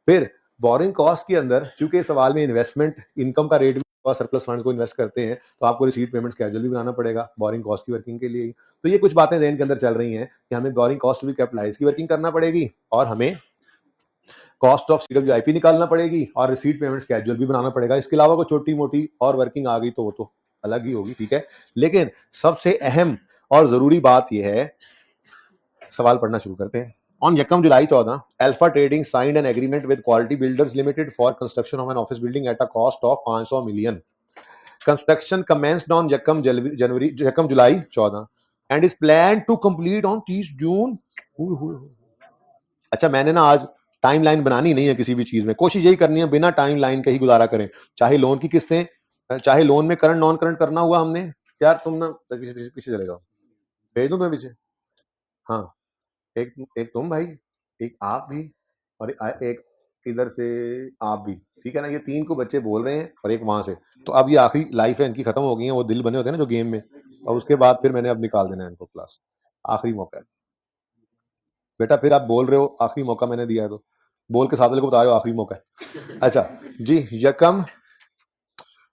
फिर बोरिंग कॉस्ट के अंदर चूंकि सवाल में इन्वेस्टमेंट इनकम का रेट भी और सरप्लस फंड्स को इन्वेस्ट करते हैं, तो आपको रिसीट पेमेंट स्केड्यूल भी बनाना पड़ेगा बोरिंग कॉस्ट की वर्किंग के लिए ही। तो ये कुछ बातें ज़हन के अंदर चल रही हैं कि हमें बोरिंग कॉस्ट भी कैपिटलाइज की वर्किंग करना पड़ेगी, और हमें कॉस्ट ऑफ CWIP निकालना पड़ेगी, और रिसीट पेमेंट स्केड्यूल भी बनाना पड़ेगा। इसके अलावा कोई छोटी मोटी और वर्किंग आ गई तो वो तो अलग ही होगी, ठीक है। लेकिन सबसे अहम और जरूरी बात यह है, सवाल पढ़ना शुरू करते हैं। On Yakam July 14, Alpha Trading signed an agreement with Quality Builders Limited for construction of an office building at a cost of 500 million. Construction commenced on Yakam July 14 and is planned to complete on 30 जून। अच्छा, मैंने ना आज timeline बनानी नहीं है किसी भी चीज में, कोशिश यही करनी है बिना टाइमलाइन के ही गुजारा करें, चाहे लोन की किस्तें, चाहे लोन में करंट नॉन करंट करना हुआ हमने। यार तुम ना पीछे चले जाओ, भेज दूं मैं पीछे, हाँ, एक एक तुम भाई, एक आप भी, और एक इधर से आप भी, ठीक है ना। ये 3 को बच्चे बोल रहे हैं और एक वहां से, तो अब ये आखिरी लाइफ है इनकी, खत्म हो गई है वो दिल बने होते हैं ना जो गेम में, और उसके बाद फिर मैंने अब निकाल देना है इनको क्लास, आखिरी मौका है बेटा। फिर आप बोल रहे हो आखिरी मौका मैंने दिया है, तो बोल के साथ वाले को बता रहे हो आखिरी मौका है। अच्छा जी,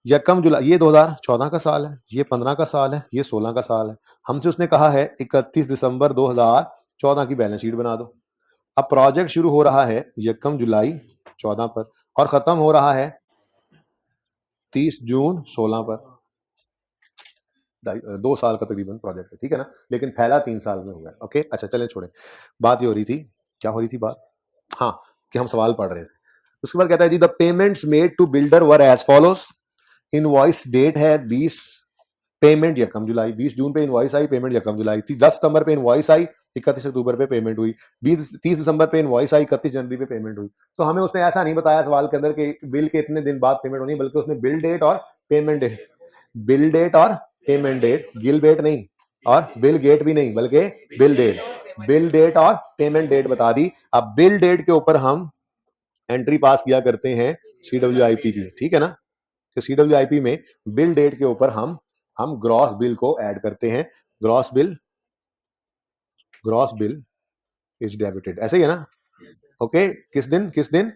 यकम जुलाई, ये 2014 का साल है, ये 15 का साल है, ये 16 का साल है। हमसे उसने कहा है 31 दिसंबर 2014 की बैलेंस शीट बना दो। अब प्रोजेक्ट शुरू हो रहा है 1 जुलाई 14 पर और खत्म हो रहा है 30 जून 16 पर। 2 साल का तकरीबन प्रोजेक्ट है, ठीक है ना, लेकिन फैला 3 साल में हुआ है। ओके, अच्छा चलें छोड़ें, बात ये हो रही थी, क्या हो रही थी बात, हाँ, कि हम सवाल पढ़ रहे थे। उसके बाद कहता है जी the payments made to builder were as follows. Invoice date है 20, पेमेंट यकम जुलाई, 20 जून पे इनवॉइस आई, पेमेंट यकम जुलाई थी, 10 सितंबर पे इनवॉइस आई, 31 अक्टूबर पे पेमेंट हुई, 30 दिसंबर पे इनवॉइस आई, 31 जनवरी पे पेमेंट हुई। तो हमें उसने ऐसा नहीं बताया सवाल के अंदर कि बिल के इतने दिन बाद पेमेंट होनी, बल्कि उसने बिल डेट और पेमेंट डेट, बिल डेट और पेमेंट डेट, गिल डेट नहीं और बिल गेट भी नहीं, बल्कि बिल डेट, बिल डेट और पेमेंट डेट बता दी। अब बिल डेट के ऊपर हम एंट्री पास किया करते हैं CWIP की, ठीक है ना। तो CWIP में बिल डेट के ऊपर हम ग्रॉस बिल को ऐड करते हैं। ग्रॉस बिल इज डेबिटेड, ऐसे ही है ना। ओके, किस दिन किस बिल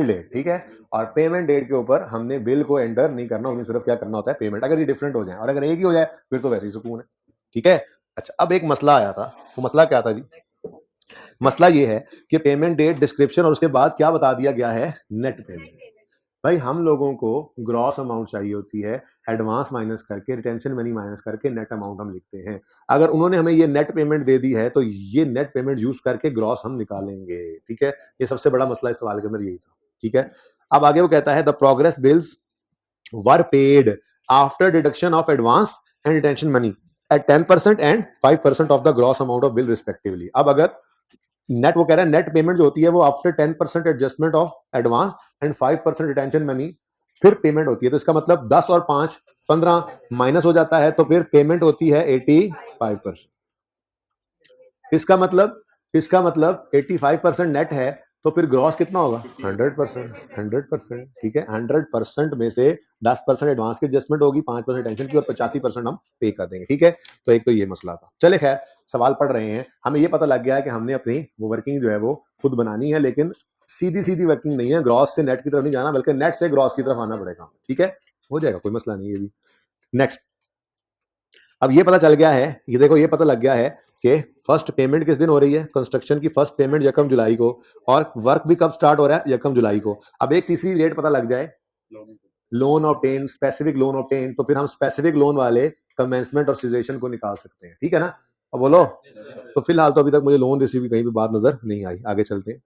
डेट, ठीक है। और पेमेंट डेट के ऊपर हमने बिल को एंटर नहीं करना, उन्हें सिर्फ क्या करना होता है पेमेंट। अगर ये डिफरेंट हो जाए और अगर एक ही हो जाए फिर तो वैसे ही सुकून है, ठीक है। अच्छा, अब एक मसला आया था, वो मसला क्या था जी? मसला ये है कि पेमेंट डेट, डिस्क्रिप्शन और उसके बाद क्या बता दिया गया है, नेट पेमेंट। भाई हम लोगों को ग्रॉस अमाउंट चाहिए होती है, एडवांस माइनस करके, रिटेंशन मनी माइनस करके नेट अमाउंट हम लिखते हैं। अगर उन्होंने हमें ये नेट पेमेंट दे दी है तो ये नेट पेमेंट यूज करके ग्रॉस हम निकालेंगे, ठीक है। ये सबसे बड़ा मसला इस सवाल के अंदर यही था, ठीक है। अब आगे वो कहता है the progress bills were paid after deduction of advance and retention money at 10% and 5% of the gross amount of bill respectively. अब अगर नेट, वो कह रहा है नेट पेमेंट जो होती है वो after 10% adjustment of advance and 5% retention money फिर पेमेंट होती है। तो इसका मतलब 10 और 5 15 माइनस हो जाता है, तो फिर पेमेंट होती है 85%। इसका मतलब 85% नेट है, तो फिर ग्रॉस कितना होगा 100%। 100%, ठीक है। 100% में से 10% एडवांस की एडजस्टमेंट होगी, 5% टेंशन की और 85% हम पे कर देंगे, ठीक है। तो एक तो ये मसला था। चले खैर, सवाल पढ़ रहे हैं, हमें ये पता लग गया है कि हमने अपनी वो वर्किंग जो है वो खुद बनानी है, लेकिन सीधी वर्किंग नहीं है, ग्रॉस से नेट की तरफ नहीं जाना, बल्कि नेट से ग्रॉस की तरफ आना पड़ेगा, ठीक है। हो जाएगा, कोई मसला नहीं है भी। नेक्स्ट, अब ये पता चल गया है, ये देखो, ये पता लग गया है कि फर्स्ट पेमेंट किस दिन हो रही है, कंस्ट्रक्शन की फर्स्ट पेमेंट यकम जुलाई को, और वर्क भी कब स्टार्ट हो रहा है, यकम जुलाई को। अब एक तीसरी डेट पता लग जाए, loan obtain, specific loan obtain, तो फिर हम स्पेसिफिक लोन वाले कमेंसमेंट और सीजेशन को निकाल सकते हैं, ठीक है ना। अब बोलो, तो फिलहाल तो अभी तक मुझे लोन रिसीव कहीं भी बात नजर नहीं आई, आगे चलते हैं।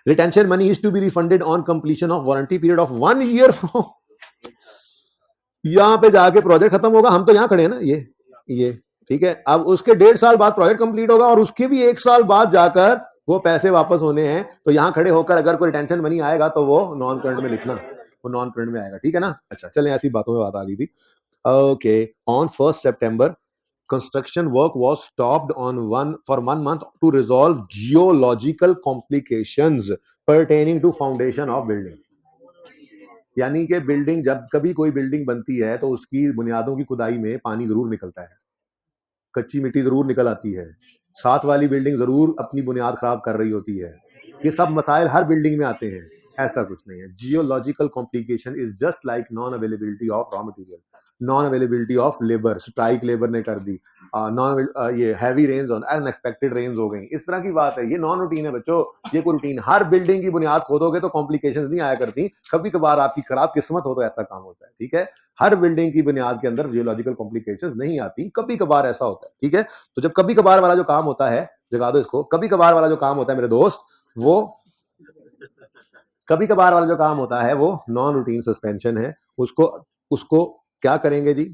Retention money is to be refunded on completion of warranty period of 1 year from, यहां पे जाके प्रोजेक्ट खत्म होगा, हम तो यहां खड़े हैं ना, ये ठीक है। अब उसके 1.5 साल बाद प्रोजेक्ट कंप्लीट होगा और उसके भी 1 साल बाद जाकर वो पैसे वापस होने हैं। तो यहां खड़े होकर अगर कोई रिटेंशन मनी आएगा तो वो नॉन करंट में लिखना, वो नॉन करंट में आएगा, ठीक है ना। अच्छा, चलें, ऐसी बातों में बात आ गई थी। Okay, on 1 September construction work was stopped for 1 month to resolve geological complications pertaining to foundation of building। यानी कि बिल्डिंग, जब कभी कोई बिल्डिंग बनती है तो उसकी बुनियादों की खुदाई में पानी जरूर निकलता है, कच्ची मिट्टी जरूर निकल आती है, साथ वाली बिल्डिंग जरूर अपनी बुनियाद खराब कर रही होती है। ये सब मसाइल हर बिल्डिंग में आते हैं, ऐसा कुछ नहीं है। Geological complication is just like non availability of raw material, non availability of labour, strike labour ने कर दी, नॉन ये हैवी रेन्स और अनएक्सपेक्टेड रेन्स हो गई, इस तरह की बात है। ये नॉन रूटीन है बच्चों, ये कोई रूटीन। हर बिल्डिंग की बुनियाद खोदोगे तो कॉम्प्लिकेशंस नहीं आया करती, कभी कभार आपकी खराब किस्मत हो तो ऐसा काम होता है, ठीक है। हर बिल्डिंग की बुनियाद के अंदर जियोलॉजिकल कॉम्प्लिकेशंस नहीं आती, कभी कभार ऐसा होता है, ठीक है। तो जब कभी कभार वाला जो काम होता है, जगा दो इसको, कभी कभार वाला जो काम होता है मेरे दोस्त, वो कभी कभार वाला जो काम होता है वो नॉन रूटीन सस्पेंशन है। उसको उसको क्या करेंगे जी,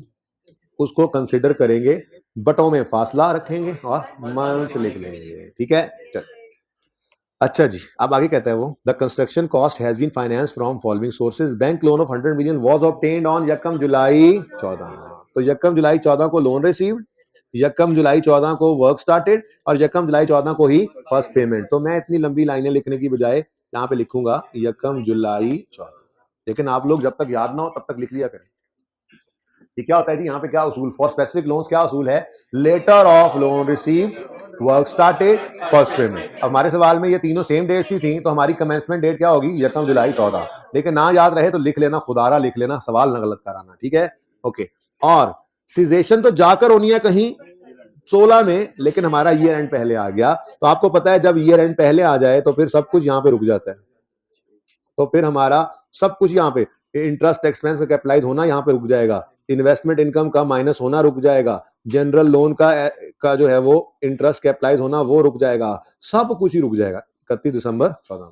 उसको कंसिडर करेंगे, बटों में फासला रखेंगे और मंथ्स लिख लेंगे, ठीक है। चल, अच्छा जी, अब आगे कहता है वो, the construction cost has been finance from following sources, bank loan of 100 million was obtained on यकम जुलाई 14। तो यकम जुलाई 14 को लोन रिसीव्ड, यकम जुलाई 14 को वर्क स्टार्टेड और यकम जुलाई 14 को ही फर्स्ट पेमेंट। तो मैं इतनी लंबी लाइनें लिखने की बजाय यहाँ पे लिखूंगा यकम जुलाई 14। लेकिन आप लोग जब तक याद ना हो तब तक लिख लिया करें। ये क्या होता है जी, यहाँ पे क्या उसूल, फॉर स्पेसिफिक लोन्स क्या उसूल है, letter of loan receive, work started, first payment. हमारे सवाल में ये तीनों सेम डेट्स ही थी, तो हमारी कमेंसमेंट डेट क्या होगी, यकम जुलाई 14। लेकिन ना याद रहे तो लिख लेना, खुदारा लिख लेना, सवाल ना गलत कराना, ठीक है। ओके, और सीजेशन तो जाकर होनी है कहीं 16 में, लेकिन हमारा ईयर एंड पहले आ गया। तो आपको पता है जब ईयर एंड पहले आ जाए तो फिर सब कुछ यहाँ पे रुक जाता है, तो फिर हमारा सब कुछ यहाँ पे, इंटरेस्ट एक्सपेंस का कैपिटलाइज होना यहाँ पे रुक जाएगा, इन्वेस्टमेंट इनकम का माइनस होना रुक जाएगा, जनरल लोन का जो है वो इंटरेस्ट कैपिटलाइज होना वो रुक जाएगा, सब कुछ ही रुक जाएगा। 31 दिसंबर 14,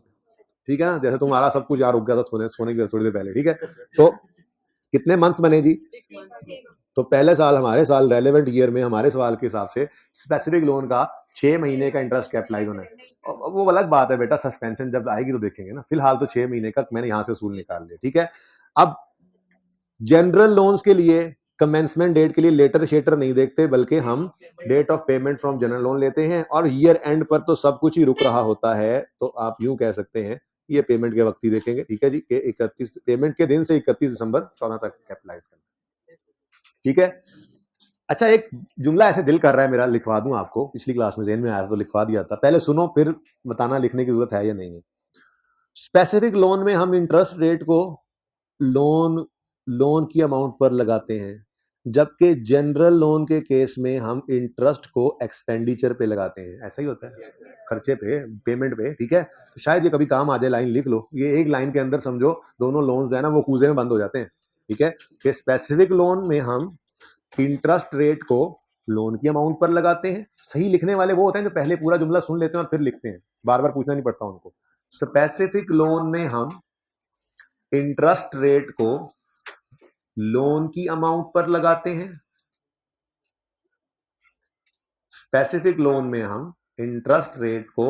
ठीक है ना। जैसे तुम्हारा सब कुछ यार रुक गया था सोने की थोड़ी देर पहले, ठीक है। तो कितने मंथ्स बने जी? तो पहले साल, हमारे साल रेलेवेंट ईयर में हमारे सवाल के हिसाब से स्पेसिफिक लोन का 6 महीने का इंटरेस्ट कैपिटलाइज होना है। वो अलग बात है बेटा, सस्पेंशन जब आएगी तो देखेंगे ना। फिलहाल तो 6 महीने का मैंने यहां से असूल निकाल लिया, ठीक है। अब जनरल लोन्स के लिए कमेंसमेंट डेट के लिए लेटर शेटर नहीं देखते, बल्कि हम date of payment from general loan लेते हैं, और ईयर एंड पर तो सब कुछ ही रुक रहा होता है। तो आप यूं कह सकते हैं ये पेमेंट के वक्त ही देखेंगे, ठीक है जी, कि 31 पेमेंट के दिन से 31 दिसंबर 14 तक कैपिटलाइज करना, ठीक है। अच्छा, एक जुमला ऐसे दिल कर रहा है मेरा, लिखवा दूं आपको, पिछली क्लास में जेहन में आया था तो लिखवा दिया था, पहले सुनो फिर बताना लिखने की जरूरत है या नहीं है। स्पेसिफिक लोन में हम इंटरेस्ट रेट को लोन की अमाउंट पर लगाते हैं, जबकि जनरल लोन के केस में हम इंटरेस्ट को एक्सपेंडिचर पे लगाते हैं। ऐसा ही होता है, खर्चे पे, पेमेंट पे, ठीक है। तो शायद ये कभी काम आ जाए, लाइन लिख लो, ये एक लाइन के अंदर समझो दोनों लोन्स है ना वो कूजे में बंद हो जाते हैं, ठीक है। कि स्पेसिफिक लोन में हम इंटरेस्ट रेट को लोन की अमाउंट पर लगाते हैं। सही लिखने वाले वो होते हैं जो पहले पूरा जुमला सुन लेते हैं और फिर लिखते हैं, बार बार पूछना नहीं पड़ता उनको। स्पेसिफिक लोन में हम इंटरेस्ट रेट को लोन की अमाउंट पर लगाते हैं। स्पेसिफिक लोन में हम इंटरेस्ट रेट को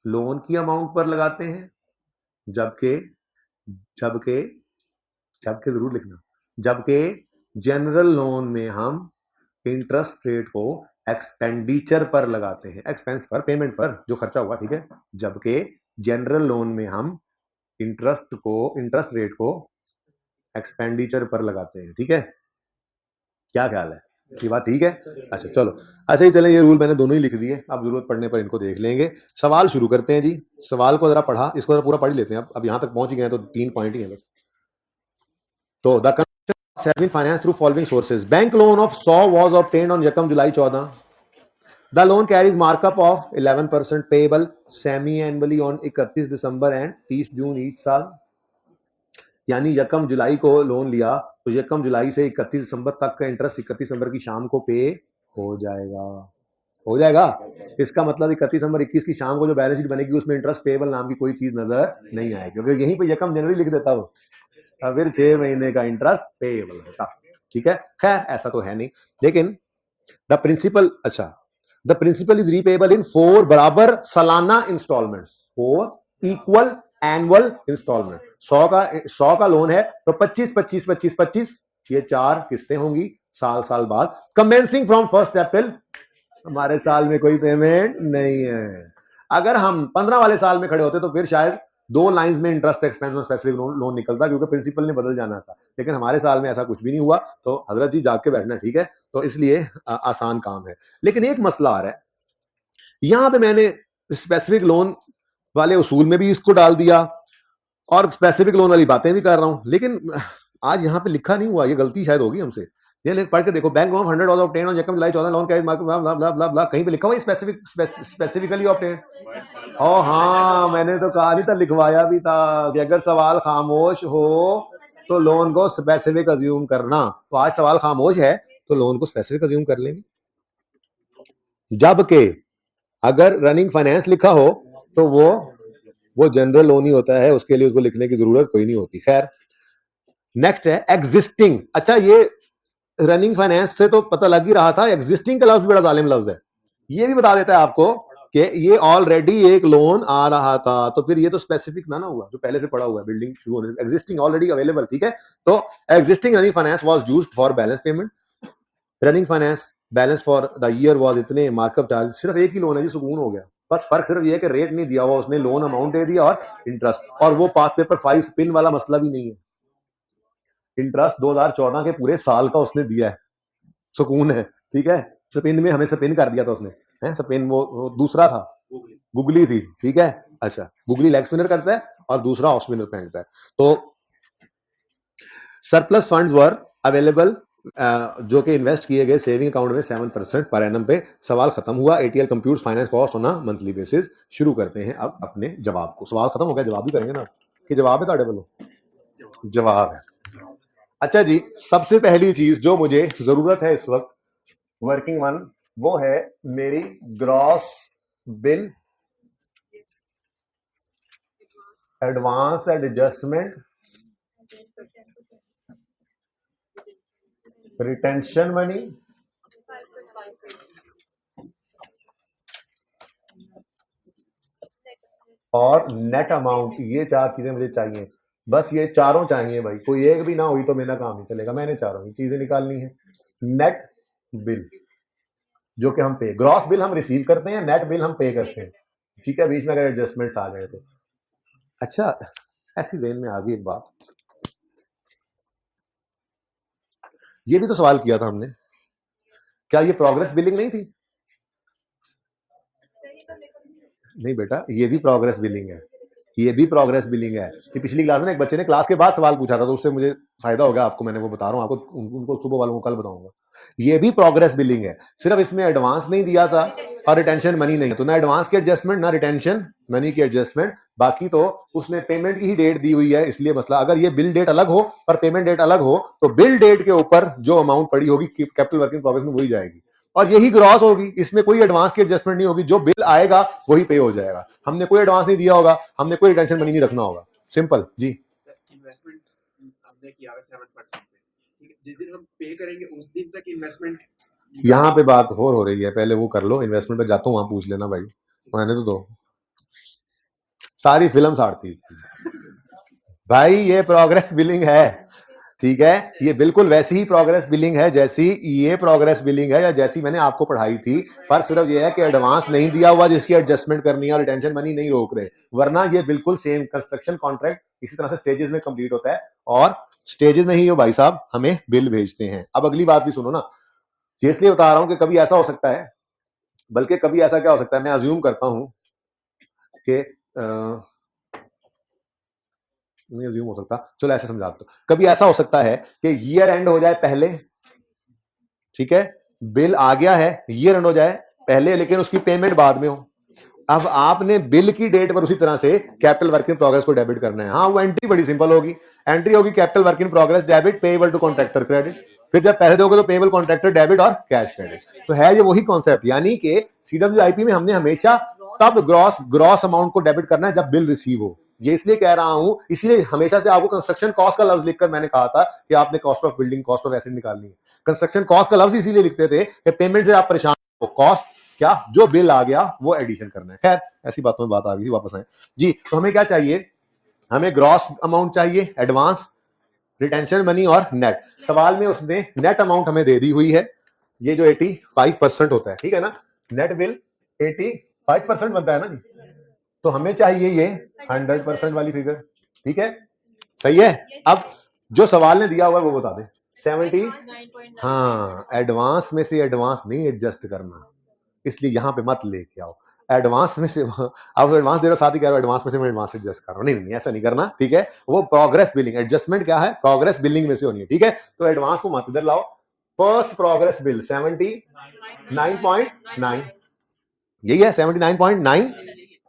लोन की अमाउंट पर लगाते हैं, जबकि जबकि जबकि जरूर लिखना, जबकि जनरल लोन में हम इंटरेस्ट रेट को एक्सपेंडिचर पर लगाते हैं, एक्सपेंस पर, पेमेंट पर, जो खर्चा हुआ, ठीक है। जबकि जनरल लोन में हम इंटरेस्ट रेट को एक्सपेंडिचर पर लगाते हैं, ठीक है। क्या ख्याल है, ये बात ठीक है? अच्छा चलो, अच्छा ही चले, ये रूल मैंने दोनों ही लिख दिए, अब जरूरत पड़ने पर इनको देख लेंगे। सवाल शुरू करते हैं जी। सवाल को जरा पढ़ा, इसको जरा पूरा पढ़ लेते हैं। अब यहां तक पहुंच गए हैं तो 3 पॉइंट ही है बस। तो the has been financed through following sources. Bank loan of 100 was obtained on Yakam July 14. The loan carries markup of 11% payable semi-annually on 31 December and 30 June each साल। यानी यकम जुलाई को लोन लिया तो यकम जुलाई से 31 दिसंबर तक का इंटरेस्ट 31 दिसंबर की शाम को पे हो जाएगा। इसका मतलब 31 दिसंबर 21 की शाम को जो बैलेंस शीट बनेगी उसमें इंटरेस्ट पेबल नाम की कोई चीज नजर नहीं आएगी। अगर यहीं पे यकम जनवरी लिख देता हो फिर 6 महीने का इंटरेस्ट पेबल होता, ठीक है। खैर ऐसा तो है नहीं, लेकिन द प्रिंसिपल, अच्छा, द प्रिंसिपल इज रीपेबल इन 4 बराबर सालाना इंस्टॉलमेंट्स, 4 इक्वल एनुअल इंस्टॉलमेंट। 100 का लोन है तो 25 ये 4 किस्तें होंगी साल बाद, कमेंसिंग फ्रॉम 1 अप्रैल। हमारे साल में कोई पेमेंट नहीं है। अगर हम 15 वाले साल में खड़े होते तो फिर शायद 2 लाइंस में इंटरेस्ट एक्सपेंस और स्पेसिफिक लोन निकलता, क्योंकि प्रिंसिपल ने बदल जाना था। लेकिन हमारे साल में ऐसा कुछ भी नहीं हुआ, तो हजरत जी जाग के बैठना, ठीक है। तो इसलिए आसान काम है। लेकिन एक मसला आ रहा है, यहां पे मैंने स्पेसिफिक लोन वाले उसूल में भी इसको डाल दिया और स्पेसिफिक लोन वाली बातें भी कर रहा हूं, लेकिन आज यहां पे लिखा नहीं हुआ, ये गलती शायद होगी हमसे। ये पढ़ के देखो, bank loan 100 was obtained on Yakam July 14 loan cash market blah blah blah blah, कहीं पे लिखा हुआ स्पेसिफिकली ऑब्टेन। ओ हाँ, मैंने तो कहा नहीं था, लिखवाया भी था कि अगर सवाल खामोश हो तो लोन को स्पेसिफिक अज्यूम करना। तो आज सवाल खामोश है तो लोन को स्पेसिफिक अज्यूम कर लेंगे, जबकि अगर रनिंग फाइनेंस लिखा हो तो वो जनरल लोन ही होता है, उसके लिए उसको लिखने की जरूरत कोई नहीं होती। खैर नेक्स्ट है एग्जिस्टिंग। अच्छा, ये रनिंग फाइनेंस से तो पता लग ही रहा था, एग्जिस्टिंग का लफ्ज बड़ा जालिम लफ्ज है। ये भी बता देता है आपको कि ये ऑलरेडी एक लोन आ रहा था, तो फिर ये तो स्पेसिफिक ना हुआ, जो पहले से पड़ा हुआ है, बिल्डिंग शुरू होने से एग्जिस्टिंग ऑलरेडी अवेलेबल, ठीक है। तो existing running finance was used for balance payment. Running finance balance for the year was इतने, मार्कअप चार्ज सिर्फ एक ही लोन है जी, सुकून हो गया। बस फर्क सिर्फ ये है कि रेट नहीं दिया हुआ उसने, लोन अमाउंट दे दिया और इंटरेस्ट, और वो पास पेपर 5 पिन वाला मसला भी नहीं है। इंटरेस्ट 2014 के पूरे साल का उसने दिया है, सुकून है, ठीक है। स्पिन में हमें स्पिन कर दिया था उसने, है स्पिन, वो दूसरा था, गुगली थी, ठीक है। अच्छा, गुगली लेग स्पिनर करता है और दूसरा ऑफ स्पिनर पहनता है। तो सरप्लस फंड्स वर अवेलेबल, जो कि इन्वेस्ट किए गए सेविंग अकाउंट में 7% पर एनम पे। सवाल खत्म हुआ। ATL compute finance cost on monthly basis. शुरू करते हैं अब अपने जवाब को। सवाल खत्म हो गया, जवाब भी करेंगे ना, कि जवाब है ताड़े बोलो, जवाब है। अच्छा जी, सबसे पहली चीज जो मुझे जरूरत है इस वक्त वर्किंग वन, वो है मेरी gross bill advance adjustment, retention money और नेट अमाउंट, ये चार चीजें मुझे चाहिए, बस ये चारों चाहिए भाई, कोई एक भी ना हुई तो मेरा काम नहीं चलेगा, मैंने चारों ही चीजें निकालनी है। नेट बिल जो कि हम पे, ग्रॉस बिल हम रिसीव करते हैं, नेट बिल हम पे करते हैं, ठीक है, बीच में अगर एडजस्टमेंट्स आ जाए तो। अच्छा, ऐसी जेन में आ गई एक बात, ये भी तो सवाल किया था हमने, क्या ये प्रोग्रेस बिलिंग नहीं थी? नहीं बेटा, ये भी प्रोग्रेस बिलिंग है, ये भी प्रोग्रेस बिलिंग है। कि पिछली क्लास में एक बच्चे ने क्लास के बाद सवाल पूछा था, तो उससे मुझे फायदा हो गया आपको, मैंने वो बता रहा हूँ आपको, उनको सुबह वालों को कल बताऊंगा। ये भी प्रोग्रेस बिलिंग है, सिर्फ इसमें एडवांस नहीं दिया था और रिटेंशन मनी नहीं है, तो ना एडवांस की एडजस्टमेंट ना रिटेंशन मनी की एडजस्टमेंट, बाकी तो उसने पेमेंट की ही डेट दी हुई है, इसलिए मसला। अगर ये बिल डेट अलग हो और पेमेंट डेट अलग हो, तो बिल डेट के ऊपर जो अमाउंट पड़ी होगी कैपिटल वर्किंग प्रोग्रेस में वही जाएगी, और यही ग्रॉस होगी, इसमें कोई एडवांस की एडजस्टमेंट नहीं होगी, जो बिल आएगा वही पे हो जाएगा। हमने कोई एडवांस नहीं दिया होगा, हमने कोई रिटेंशन मनी नहीं रखना होगा, सिंपल जी। इन्वेस्टमेंट हमने किया 7%, जिस दिन हम पे करेंगे उस दिन तक इन्वेस्टमेंट, यहाँ पे बात हो रही है, पहले वो कर लो, इन्वेस्टमेंट पे जाता हूँ, वहां पूछ लेना भाई, मैंने तो दो सारी फिल्म साड़ती भाई, ये प्रोग्रेस बिलिंग है, ठीक है, ये बिल्कुल वैसी ही प्रोग्रेस बिलिंग है जैसी ये प्रोग्रेस बिलिंग है, या जैसी मैंने आपको पढ़ाई थी। फर्क सिर्फ ये है कि एडवांस नहीं दिया हुआ जिसकी एडजस्टमेंट करनी है, और रिटेंशन मनी नहीं रोक रहे, वरना ये बिल्कुल सेम कंस्ट्रक्शन कॉन्ट्रैक्ट इसी तरह से स्टेजेस में कंप्लीट होता है, और स्टेजेस में ही ये भाई साहब हमें बिल भेजते हैं। अब अगली बात भी सुनो ना, ये इसलिए बता रहा हूं कि कभी ऐसा हो सकता है, बल्कि कभी ऐसा क्या हो सकता है, मैं अज्यूम करता हूं कि नहीं अज्यूम हो सकता, चलो ऐसे समझा दो, कभी ऐसा हो सकता है कि ईयर एंड हो जाए पहले, ठीक है, बिल आ गया है, ईयर एंड हो जाए पहले, लेकिन उसकी पेमेंट बाद में हो। अब आपने बिल की डेट पर उसी तरह से कैपिटल वर्क इन प्रोग्रेस को डेबिट करना है। हाँ, वो एंट्री बड़ी सिंपल होगी, एंट्री होगी capital work in progress debit, payable to contractor credit, फिर जब पैसे दोगे तो पेएबल कॉन्ट्रैक्टर डेबिट और कैश क्रेडिट। तो है ये वही कॉन्सेप्ट, यानी कि सीडब्ल्यूआईपी में हमने हमेशा तब ग्रॉस ग्रॉस अमाउंट को डेबिट करना है जब बिल रिसीव हो। ये इसलिए कह रहा हूं, इसलिए हमेशा से आपको कंस्ट्रक्शन कॉस्ट का लफ्ज लिखकर मैंने कहा था कि आपने cost of building, cost of asset निकालनी है। कंस्ट्रक्शन कॉस्ट का लफ्ज इसीलिए लिखते थे कि पेमेंट से आप परेशान हो, कॉस्ट क्या, जो बिल आ गया वो एडिशन करना है। खैर, ऐसी बातों में बात आ गई थी, वापस आए जी। तो हमें क्या चाहिए, हमें ग्रॉस अमाउंट चाहिए, एडवांस, रिटेंशन मनी और नेट। सवाल में उसने नेट अमाउंट हमें दे दी हुई है, ये जो 85% होता है, ठीक है ना, नेट बिल 85% बनता है ना जी, तो हमें चाहिए ये 100% वाली फिगर, ठीक है, सही है। अब जो सवाल ने दिया हुआ है वो बता दे, 70, हाँ, एडवांस में से एडवांस नहीं एडजस्ट करना, इसलिए यहां पे मत लेके आओ एडवांस में से, अब एडवांस दे रहा साथ ही कह रहा एडवांस में से मैं एडवांस एडजस्ट कर रहा हूं, नहीं ऐसा नहीं करना, ठीक है, वो प्रोग्रेस बिलिंग, एडजस्टमेंट क्या है, प्रोग्रेस बिलिंग में से होनी है, ठीक है। तो एडवांस को मत इधर लाओ, फर्स्ट प्रोग्रेस बिल 79.9, यही है 79.9,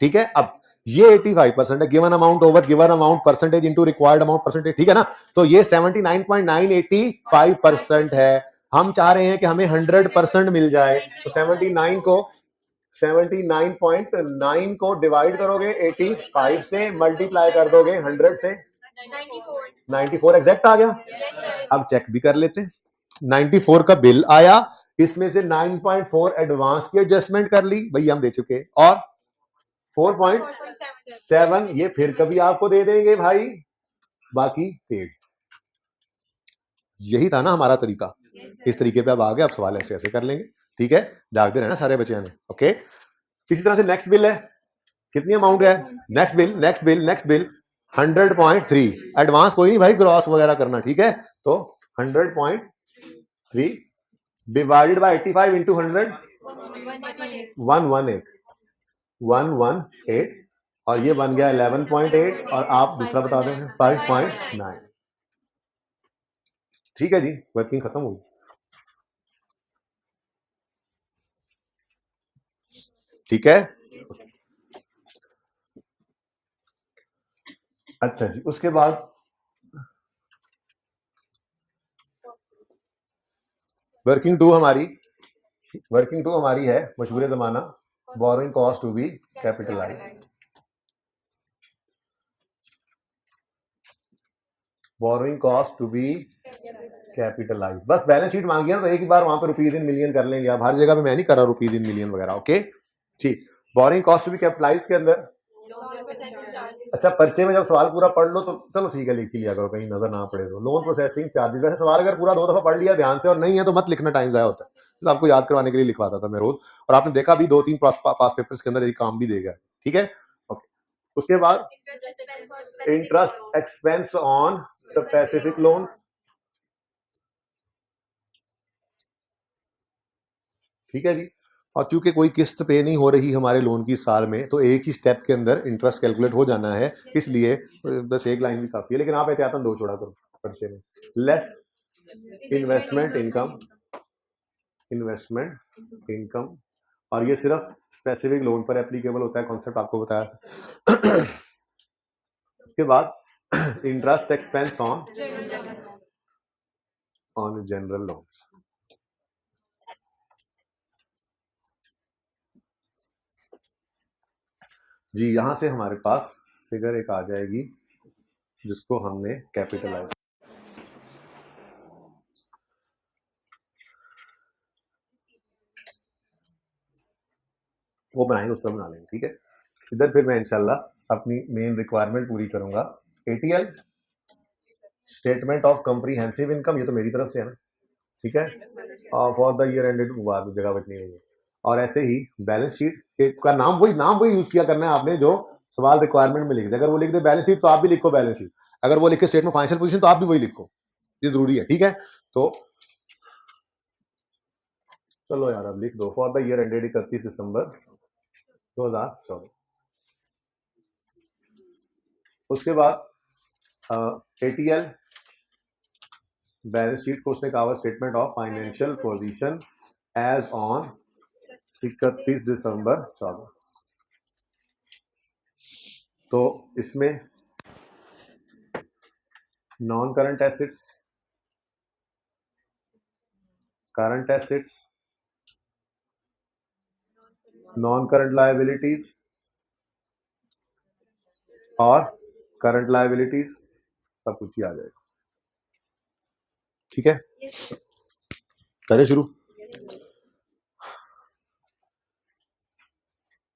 ठीक है। अब ये 85% है, given amount over given amount percentage into required amount percentage, ठीक है ना। तो ये 79.985% है, हम चाह रहे हैं कि हमें 100% मिल जाए, तो 79 को डिवाइड करोगे 85 से, मल्टीप्लाई कर दोगे 100 से, 94 एग्जैक्ट आ गया। अब चेक भी कर लेते हैं, 94 का बिल आया, इसमें से 9.4 एडवांस की एडजस्टमेंट कर ली, भैया हम दे चुके, और 4.7 ये फिर कभी आपको दे देंगे भाई, बाकी पेड। यही था ना हमारा तरीका, इस तरीके पे अब आ गए, अब सवाल ऐसे ऐसे कर लेंगे, ठीक है, जागते रहना सारे बच्चे ने, ओके। इसी तरह से नेक्स्ट बिल है, कितनी अमाउंट है, नेक्स्ट बिल 100.3, एडवांस कोई नहीं भाई, ग्रॉस वगैरह करना, ठीक है। तो 100.3 डिवाइडेड बाय 85 इंटू 100, 118, और ये बन गया 11.8, और आप दूसरा बता दें 5.9, ठीक है जी, वर्किंग खत्म हुई। ठीक है, अच्छा जी, उसके बाद वर्किंग टू हमारी है मशहूर जमाना, borrowing cost to be capitalized. Borrowing cost to be capitalize. बस बैलेंस शीट मांगी है तो एक ही बार वहां पे रुपीज इन मिलियन कर लेंगे। आप हर जगह पे मैं नहीं कर रहा रुपीज इन मिलियन वगैरह। ओके ठीक। Borrowing cost to be capitalise के अंदर अच्छा पर्चे में जब सवाल पूरा पढ़ लो तो चलो ठीक है लिख ही लिया करो कहीं नजर ना पड़े तो। लोन प्रोसेसिंग चार्जेस, वैसे सवाल अगर पूरा 2 दफा पढ़ लिया ध्यान से और नहीं है तो मत लिखना, टाइम जाया होता है। तो आपको याद करवाने के लिए लिखवाता था मैं रोज, और आपने देखा भी 2-3 पास पेपर्स के अंदर यही काम भी देगा। ठीक है ओके। उसके बाद interest expense on specific loans. ठीक है जी। और चूंकि कोई किस्त पे नहीं हो रही हमारे लोन की साल में तो एक ही स्टेप के अंदर इंटरेस्ट कैलकुलेट हो जाना है, इसलिए बस एक लाइन भी काफी है। लेकिन आप एहतियातन 2 छोड़ा करो पर्चे में। लेस इन्वेस्टमेंट इनकम और ये सिर्फ स्पेसिफिक लोन पर एप्लीकेबल होता है, कॉन्सेप्ट आपको बताया। उसके बाद interest expense on general loans. जी यहां से हमारे पास फिगर एक आ जाएगी जिसको हमने कैपिटलाइज वो बनाएंगे, उसका बना लेंगे। ठीक है इधर फिर मैं इंशाल्लाह अपनी मेन रिक्वायरमेंट पूरी करूंगा। ATL statement of comprehensive income, ये तो मेरी तरफ से है ना। ठीक है फॉर द ईयर एंडेड, जगह बचनी नहीं है। और ऐसे ही बैलेंस शीट का नाम वही यूज किया करना है आपने जो सवाल रिक्वायरमेंट में लिख दे। अगर वो लिख दे बैलेंस शीट तो आप भी लिखो बैलेंस शीट, अगर वो लिखे स्टेटमेंट फाइनेंशियल पोजीशन तो आप भी वही लिखो, ये जरूरी है। ठीक है तो चलो यार अब लिख दो for the year ended 31 December 2014। उसके बाद एटीएल बैलेंस शीट को उसने कहा statement of financial position as on 31 December 14। तो इसमें non current assets, current assets, non current liabilities और करंट लायबिलिटीज सब कुछ ही आ जाएगा। ठीक है करें शुरू।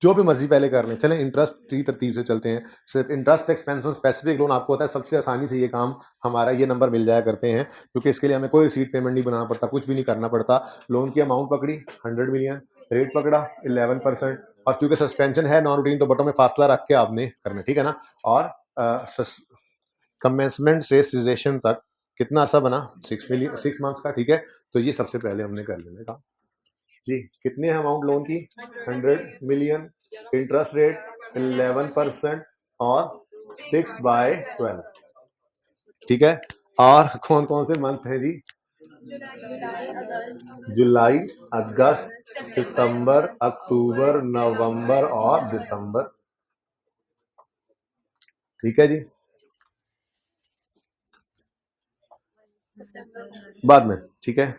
जो भी मर्जी पहले कर लें, चलें इंटरेस्ट की तरतीब से चलते हैं। सिर्फ interest expense on specific loan आपको होता है सबसे आसानी से ये काम हमारा ये नंबर मिल जाया करते हैं, क्योंकि इसके लिए हमें कोई रिसीट पेमेंट नहीं बनाना पड़ता, कुछ भी नहीं करना पड़ता। लोन की अमाउंट पकड़ी 100 मिलियन, रेट पकड़ा 11%, और चूंकि सस्पेंशन है नॉन रूटीन तो बटों में फासला रख के आपने करना। ठीक है ना। और कमेंसमेंट से सीजेशन तक कितना अर्सा बना 6 मंथ्स का। ठीक है तो ये सबसे पहले हमने कर लेने का जी। कितने है अमाउंट लोन की 100 मिलियन, इंटरेस्ट रेट 11% और 6/12। ठीक है और कौन कौन से मंथ्स हैं जी? जुलाई, अगस्त, सितंबर, अक्टूबर, नवंबर और दिसंबर। ठीक है जी बाद में। ठीक है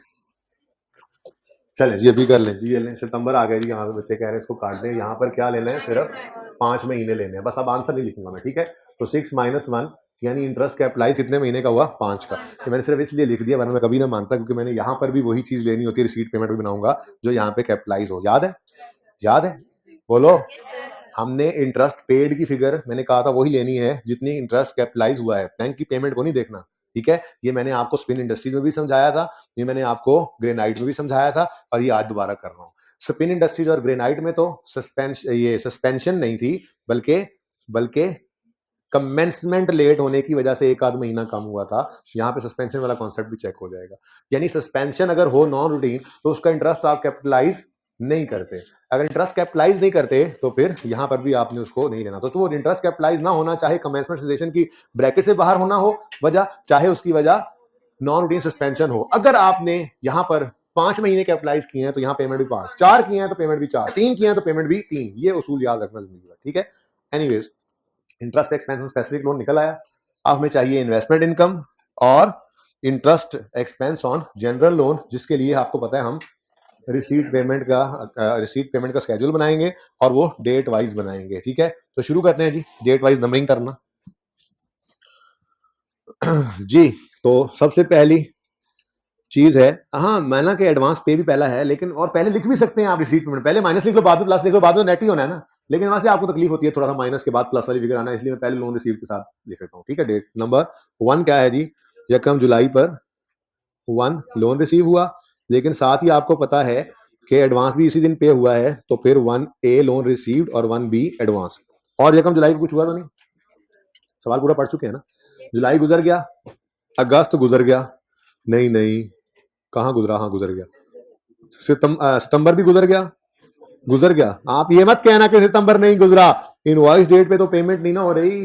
चले जी अभी कर लें जी। ये लें सितंबर आ गया जी, यहाँ पे बच्चे कह रहे हैं इसको काट दें। यहाँ पर क्या लेना है सिर्फ 5 महीने लेने हैं बस। अब आंसर नहीं लिखूंगा मैं। ठीक है तो 6 - 1 यानी इंटरेस्ट कैपिटलाइज कितने महीने का हुआ 5 का। तो मैंने सिर्फ इसलिए लिख दिया वरना मैं कभी ना मानता, क्योंकि मैंने यहाँ पर भी वही चीज लेनी होती है, रिसीट पेमेंट भी बनाऊंगा जो यहाँ पे कैपिटलाइज हो। याद है बोलो। हमने इंटरेस्ट पेड की फिगर मैंने कहा था वही लेनी है जितनी इंटरेस्ट कैपिटलाइज हुआ है, बैंक की पेमेंट को नहीं देखना। ठीक है ये मैंने आपको स्पिन इंडस्ट्रीज में भी समझाया था, ये मैंने आपको ग्रेनाइट में भी समझाया था, और ये आज दोबारा कर रहा हूँ। स्पिन इंडस्ट्रीज और ग्रेनाइट में तो सस्पेंशन नहीं थी, बल्कि कमेंसमेंट लेट होने की वजह से 1 आध महीना कम हुआ था। यहाँ पे सस्पेंशन वाला कॉन्सेप्ट भी चेक हो जाएगा। यानी सस्पेंशन अगर हो नॉन रूटीन तो उसका इंटरेस्ट आप कैपिटलाइज नहीं करते। अगर इंटरेस्ट कैपिटलाइज नहीं करते तो फिर यहां पर भी आपने उसको नहीं लेना। तो वो इंटरेस्ट कैपिटलाइज ना होना, चाहे कमेंसमेंट सेशन की ब्रैकेट से बाहर होना हो वजह, चाहे उसकी वजह नॉन रूटीन सस्पेंशन हो। अगर आपने यहां पर 5 महीने कैपिटलाइज किए हैं तो यहाँ पेमेंट भी 5, 4 किए हैं तो पेमेंट भी 4, 3 किए हैं तो पेमेंट भी 3। ये उसूल याद रखना जिंदगी में। ठीक है anyways interest expense specific loan निकल आया। अब हमें चाहिए इन्वेस्टमेंट इनकम और interest expense on general loan, जिसके लिए आपको पता है हम रिसीट पेमेंट का स्केड्यूल बनाएंगे और वो डेट वाइज बनाएंगे। ठीक है तो शुरू करते हैं जी। डेट वाइज नंबरिंग करना। जी, तो सबसे पहली चीज है, हाँ माना कि एडवांस पे भी पहला है, लेकिन और पहले लिख भी सकते हैं आप रिसीट पेमेंट, पहले माइनस लिख लो बाद में प्लस लिख लो, बाद में नेट ही होना है ना, लेकिन वहां से आपको तकलीफ होती है थोड़ा सा माइनस के बाद प्लस वाली फिगर आना, इसलिए मैं पहले लोन रिसीव के साथ लिख देता हूँ। ठीक है, डेट नंबर 1 क्या है जी, यकम जुलाई पर 1 लोन रिसीव हुआ, लेकिन साथ ही आपको पता है कि एडवांस भी इसी दिन पे हुआ है, तो फिर 1A लोन रिसीव्ड और 1B एडवांस। और यकम जुलाई को कुछ हुआ तो नहीं, सवाल पूरा पढ़ चुके हैं ना। जुलाई गुजर गया, अगस्त गुजर गया, नहीं कहाँ गुजरा, हाँ गुजर गया, सितंबर भी गुजर गया। आप ये मत कहना कि सितंबर नहीं गुजरा, इनवॉइस डेट पे तो पेमेंट नहीं ना हो रही,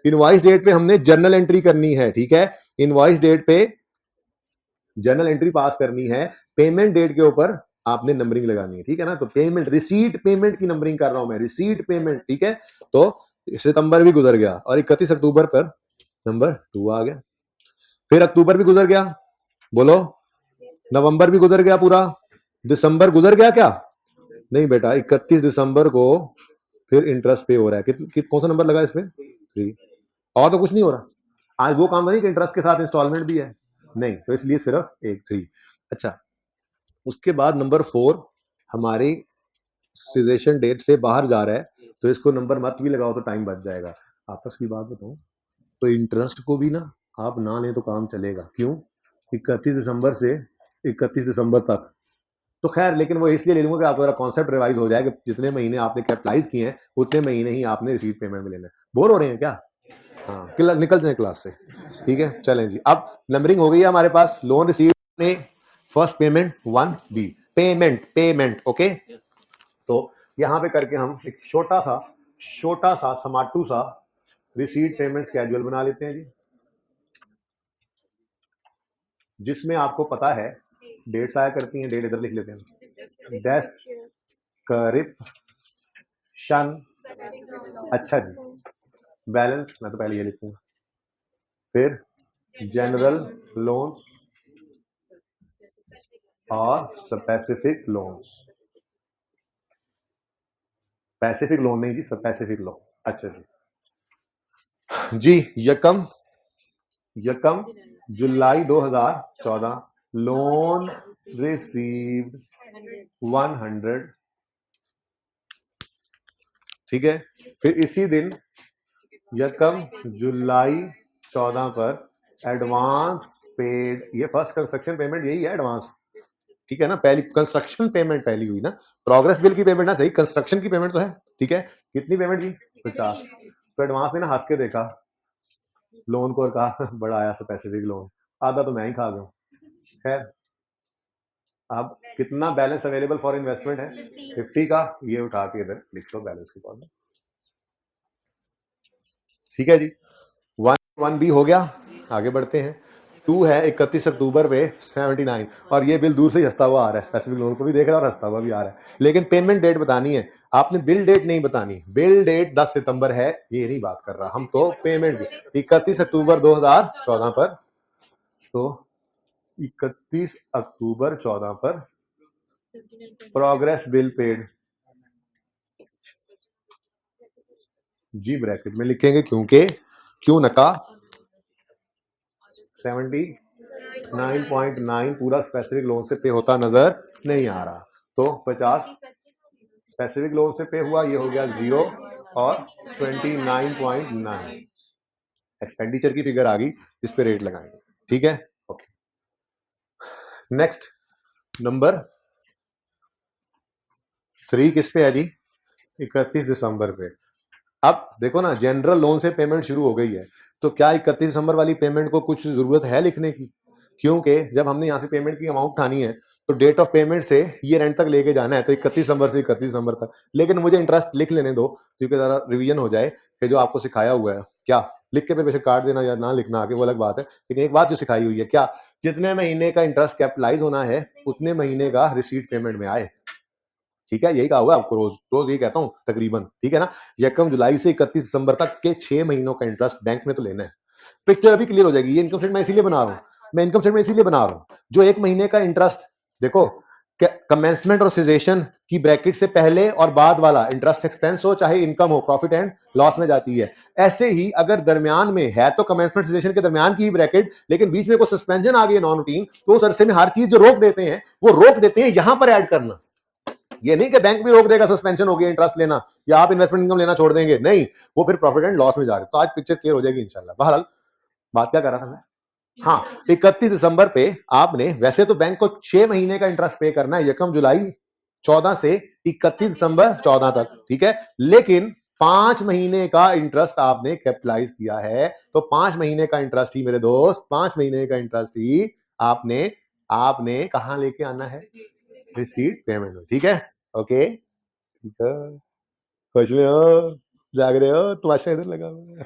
इनवॉइस डेट पे हमने जर्नल एंट्री करनी है। ठीक है, इनवॉइस डेट पे जर्नल एंट्री पास करनी है, पेमेंट डेट के ऊपर आपने नंबरिंग लगानी है। ठीक है ना, तो पेमेंट रिसीट पेमेंट की नंबरिंग कर रहा हूं मैं, रिसीट पेमेंट। ठीक है, तो सितंबर भी गुजर गया और 31 अक्टूबर पर नंबर 2 आ गया, फिर अक्टूबर भी गुजर गया, बोलो, नवंबर भी गुजर गया पूरा, दिसंबर गुजर गया क्या, नहीं बेटा, 31 दिसंबर को फिर इंटरेस्ट पे हो रहा है। कौन सा नंबर लगा इसमें, 3, और तो कुछ नहीं हो रहा। आज वो काम नहीं कि इंटरेस्ट के साथ इंस्टॉलमेंट भी है, नहीं, तो इसलिए सिर्फ 3। अच्छा, उसके बाद नंबर 4 हमारी सीजेशन डेट से बाहर जा रहा है, तो इसको नंबर मत भी लगाओ तो टाइम बच जाएगा। आपस की बात बताऊं तो इंटरेस्ट को भी ना आप ना लें तो काम चलेगा, क्यों, 31 दिसंबर से 31 दिसंबर तक, तो खैर, लेकिन वो इसलिए ले लूंगा कि आपका कॉन्सेप्ट रिवाइज हो जाए कि जितने महीने आपने कैपिटलाइज किए हैं उतने महीने ही आपने रिसीट पेमेंट में लेना है। बोर हो रहे हैं क्या, हाँ निकल जाए क्लास से। ठीक है, चलें जी, अब नंबरिंग हो गई है हमारे पास, लोन रिसीव ने first payment 1B payment okay. तो यहां पे करके हम एक छोटा सा समाटू सा रिसीट पेमेंट स्केड्यूल बना लेते हैं जी, जिसमें आपको पता है डेट्स आया करती हैं, डेट इधर लिख लेते हैं, डेस्क्रिप्शन, अच्छा जी, बैलेंस मैं तो पहले ये लिखूंगा, फिर जनरल लोन्स और स्पेसिफिक लोन्स, पैसिफिक लोन नहीं जी, स्पेसिफिक लोन। अच्छा जी, यकम जुलाई 2014 लोन रिसीव्ड 100, ठीक है, फिर इसी दिन यकम जुलाई 14 पर एडवांस पेड, ये फर्स्ट कंस्ट्रक्शन पेमेंट यही है एडवांस। ठीक है ना, पहली कंस्ट्रक्शन पेमेंट पहली हुई ना, प्रोग्रेस बिल की पेमेंट ना सही, कंस्ट्रक्शन की पेमेंट तो है। ठीक है, कितनी पेमेंट जी, 50। तो एडवांस ने ना हंस के देखा लोन को और कहा बड़ा आया स्पेसिफिक लोन, आधा तो मैं ही खा गया। खैर, अब कितना बैलेंस अवेलेबल फॉर इन्वेस्टमेंट है, 50 का, ये उठा के इधर लिख लो बैलेंस की कॉलम। ठीक है जी, 1B हो गया, आगे बढ़ते हैं। 2 है 31 अक्टूबर पे 79, और ये बिल दूर से ही हंसता हुआ आ रहा है, स्पेसिफिक लोन को भी देख रहा है और हंसता हुआ भी आ रहा है, लेकिन पेमेंट डेट बतानी है आपने, बिल डेट नहीं बतानी। बिल डेट 10 सितंबर है, ये नहीं बात कर रहा हम, तो पेमेंट 31 अक्टूबर 2014 पर, तो 31 अक्टूबर 14 पर प्रोग्रेस बिल पेड जी, ब्रैकेट में लिखेंगे क्योंकि क्यों नका 79.9 पूरा स्पेसिफिक लोन से पे होता नजर नहीं आ रहा, तो 50 स्पेसिफिक लोन से पे हुआ, ये हो गया 0, और 29.9 एक्सपेंडिचर की फिगर आ गई जिस पे रेट लगाएंगे। ठीक है, ओके, नेक्स्ट नंबर 3 किस पे है जी, 31 दिसंबर पे। अब देखो ना, जनरल लोन से पेमेंट शुरू हो गई है, तो क्या 31 दिसंबर वाली पेमेंट को कुछ जरूरत है लिखने की, क्योंकि जब हमने यहाँ से पेमेंट की अमाउंट उठानी है तो डेट ऑफ पेमेंट से ईयर एंड तक लेके जाना है, तो 31 दिसंबर से 31 दिसंबर तक। लेकिन मुझे इंटरेस्ट लिख लेने दो क्योंकि जरा रिवीजन हो जाए कि जो आपको सिखाया हुआ है, क्या लिख के फिर वैसे काट देना या ना लिखना आगे वो अलग बात है, लेकिन एक बात जो सिखाई हुई है, क्या जितने महीने का इंटरेस्ट कैपिटलाइज होना है उतने महीने का रिसीट पेमेंट में आए। ठीक है, यही कहा हुआ आपको, रोज रोज यही कहता हूं तकरीबन। ठीक है ना, यकम जुलाई से 31 दिसंबर तक के 6 महीनों का इंटरेस्ट बैंक में तो लेना है। पिक्चर अभी क्लियर हो जाएगी, ये इनकम स्टेटमेंट मैं इसीलिए बना रहा हूं, मैं इनकम स्टेटमेंट इसीलिए बना रहा हूं, जो 1 महीने का इंटरेस्ट, देखो कमेंसमेंट और सीजेशन की ब्रैकेट से पहले और बाद वाला इंटरेस्ट एक्सपेंस हो चाहे इनकम हो, प्रॉफिट एंड लॉस में जाती है। ऐसे ही अगर दरमियान में है तो कमेंसमेंट सीजेशन के दरमियान की ही ब्रैकेट, लेकिन बीच में कोई सस्पेंशन आ गई नॉन रूटीन, तो उस अरसे में हर चीज जो रोक देते हैं वो रोक देते हैं यहां पर ऐड करना। ये नहीं कि बैंक भी रोक देगा, सस्पेंशन हो गया इंटरेस्ट लेना या आप इन्वेस्टमेंट इनकम लेना छोड़ देंगे, नहीं, वो फिर प्रॉफिट एंड लॉस में जा रहे। तो आज पिक्चर क्लियर हो जाएगी इंशाल्लाह। बहरहाल बात क्या कर रहा था मैं, हाँ, 31 दिसंबर पे आपने, वैसे तो बैंक को 6 महीने का इंटरेस्ट पे करना है, यकम जुलाई 14 से 31 दिसंबर 14 तक, ठीक है, लेकिन 5 महीने का इंटरेस्ट आपने कैपिटलाइज किया है, तो 5 महीने का इंटरेस्ट ही मेरे दोस्त, 5 महीने का इंटरेस्ट ही आपने कहां लेके आना है, रिसीट पेमेंट में, ठीक है, ओके, ठीक है, खुश में हो, जाग रहे हो, तमाशा इधर लगा हुआ है।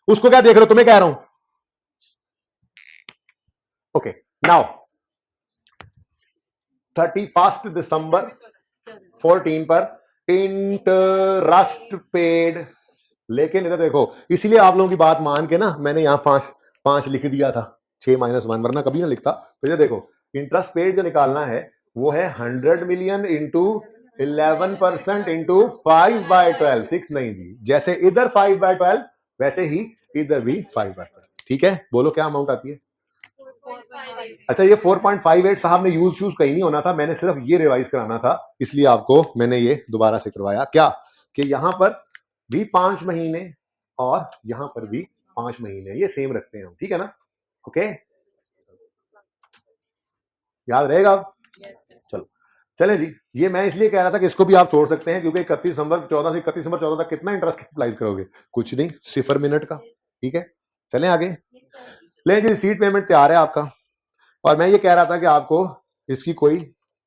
उसको क्या देख रहे हो, तुम्हें कह रहा हूं, ओके, नाउ 31 दिसंबर 14 पर इंटरेस्ट पेड, लेकिन इधर देखो, इसीलिए आप लोगों की बात मान के ना मैंने यहां 5 लिख दिया था, 6-1, वरना कभी ना लिखता। तो ये देखो, इंटरेस्ट पेड जो निकालना है वो है 100 मिलियन इंटू 11% इंटू 5/12, 6 नहीं जी, जैसे इधर 5/12 वैसे ही इधर भी 5/12, ठीक है, बोलो क्या अमाउंट आती है। अच्छा, ये 4.58 साहब ने यूज कहीं नहीं होना था, मैंने सिर्फ ये रिवाइज कराना था, इसलिए आपको मैंने ये दोबारा से करवाया, क्या कि यहां पर भी 5 महीने और यहां पर भी 5 महीने, ये सेम रखते हैं हम, ठीक है ना, ओके, याद रहेगा अब, चलो चले जी। ये मैं इसलिए कह रहा था कि इसको भी आप छोड़ सकते हैं, क्योंकि 31 दिसंबर 14 से 31 दिसंबर 14 तक कितना इंटरेस्ट कैपिटलाइज करोगे, कुछ नहीं, 0 मिनट का, ठीक है, चलें आगे। ले जी, रिसीट पेमेंट तैयार है आपका, और मैं ये कह रहा था कि आपको इसकी कोई